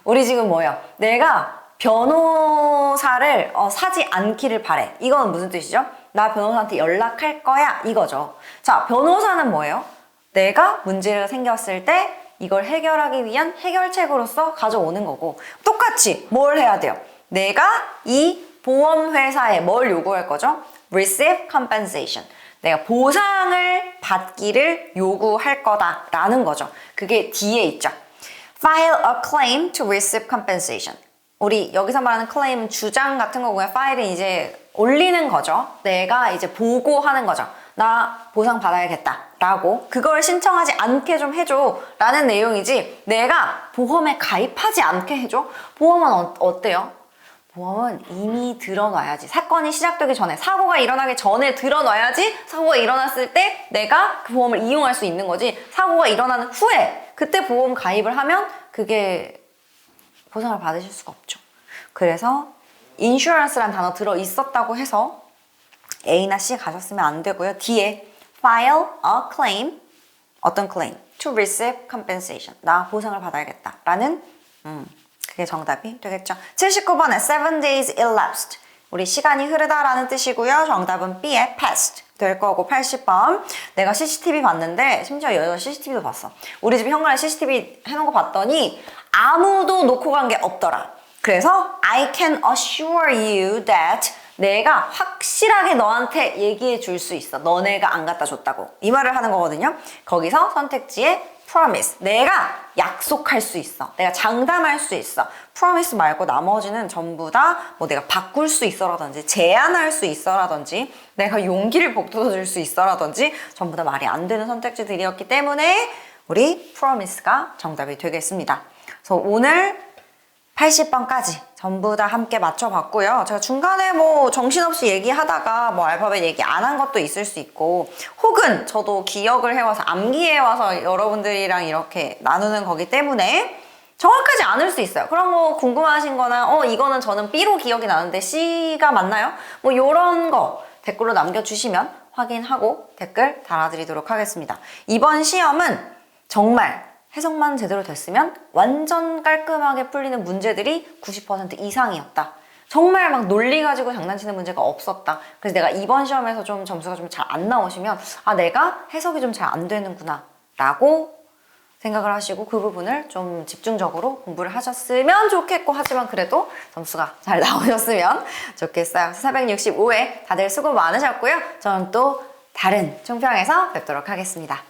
S2: 우리 지금 뭐예요? 내가 변호사를 사지 않기를 바래. 이건 무슨 뜻이죠? 나 변호사한테 연락할 거야 이거죠. 자, 변호사는 뭐예요? 내가 문제가 생겼을 때 이걸 해결하기 위한 해결책으로서 가져오는 거고 똑같이 뭘 해야 돼요? 내가 이 보험회사에 뭘 요구할 거죠? receive compensation. 내가 보상을 받기를 요구할 거다라는 거죠. 그게 D에 있죠. File a claim to receive compensation. 우리 여기서 말하는 claim 주장 같은 거고요. file은 이제 올리는 거죠. 내가 이제 보고하는 거죠. 나 보상 받아야겠다 라고 그걸 신청하지 않게 좀 해줘 라는 내용이지 내가 보험에 가입하지 않게 해줘? 보험은 어때요? 보험은 이미 들어놔야지. 사건이 시작되기 전에 사고가 일어나기 전에 들어놔야지 사고가 일어났을 때 내가 그 보험을 이용할 수 있는 거지 사고가 일어나는 후에 그때 보험 가입을 하면 그게 보상을 받으실 수가 없죠. 그래서 insurance란 단어 들어있었다고 해서 A나 C 가셨으면 안 되고요. D에 file a claim 어떤 claim? to receive compensation 나 보상을 받아야겠다 라는 그게 정답이 되겠죠. 79번에 7 days elapsed 우리 시간이 흐르다라는 뜻이고요. 정답은 B에 passed 될 거고 80번 내가 CCTV 봤는데 심지어 여자가 CCTV도 봤어. 우리 집 현관에 CCTV 해놓은 거 봤더니 아무도 놓고 간 게 없더라. 그래서 I can assure you that 내가 확실하게 너한테 얘기해 줄 수 있어. 너네가 안 갖다 줬다고. 이 말을 하는 거거든요. 거기서 선택지에 promise. 내가 약속할 수 있어. 내가 장담할 수 있어. promise 말고 나머지는 전부 다 뭐 내가 바꿀 수 있어라든지 제안할 수 있어라든지 내가 용기를 북돋아 줄 수 있어라든지 전부 다 말이 안 되는 선택지들이었기 때문에 우리 promise가 정답이 되겠습니다. 그래서 오늘 80번까지 전부 다 함께 맞춰봤고요. 제가 중간에 뭐 정신없이 얘기하다가 뭐 알파벳 얘기 안 한 것도 있을 수 있고, 혹은 저도 기억을 해와서 암기해와서 여러분들이랑 이렇게 나누는 거기 때문에 정확하지 않을 수 있어요. 그런 거 궁금하신 거나 이거는 저는 B로 기억이 나는데 C가 맞나요? 뭐 요런 거 댓글로 남겨주시면 확인하고 댓글 달아드리도록 하겠습니다. 이번 시험은 정말 해석만 제대로 됐으면 완전 깔끔하게 풀리는 문제들이 90% 이상이었다. 정말 막 논리 가지고 장난치는 문제가 없었다. 그래서 내가 이번 시험에서 좀 점수가 좀 잘 안 나오시면 내가 해석이 좀 잘 안 되는구나 라고 생각을 하시고 그 부분을 좀 집중적으로 공부를 하셨으면 좋겠고, 하지만 그래도 점수가 잘 나오셨으면 좋겠어요. 465회 다들 수고 많으셨고요. 저는 또 다른 총평에서 뵙도록 하겠습니다.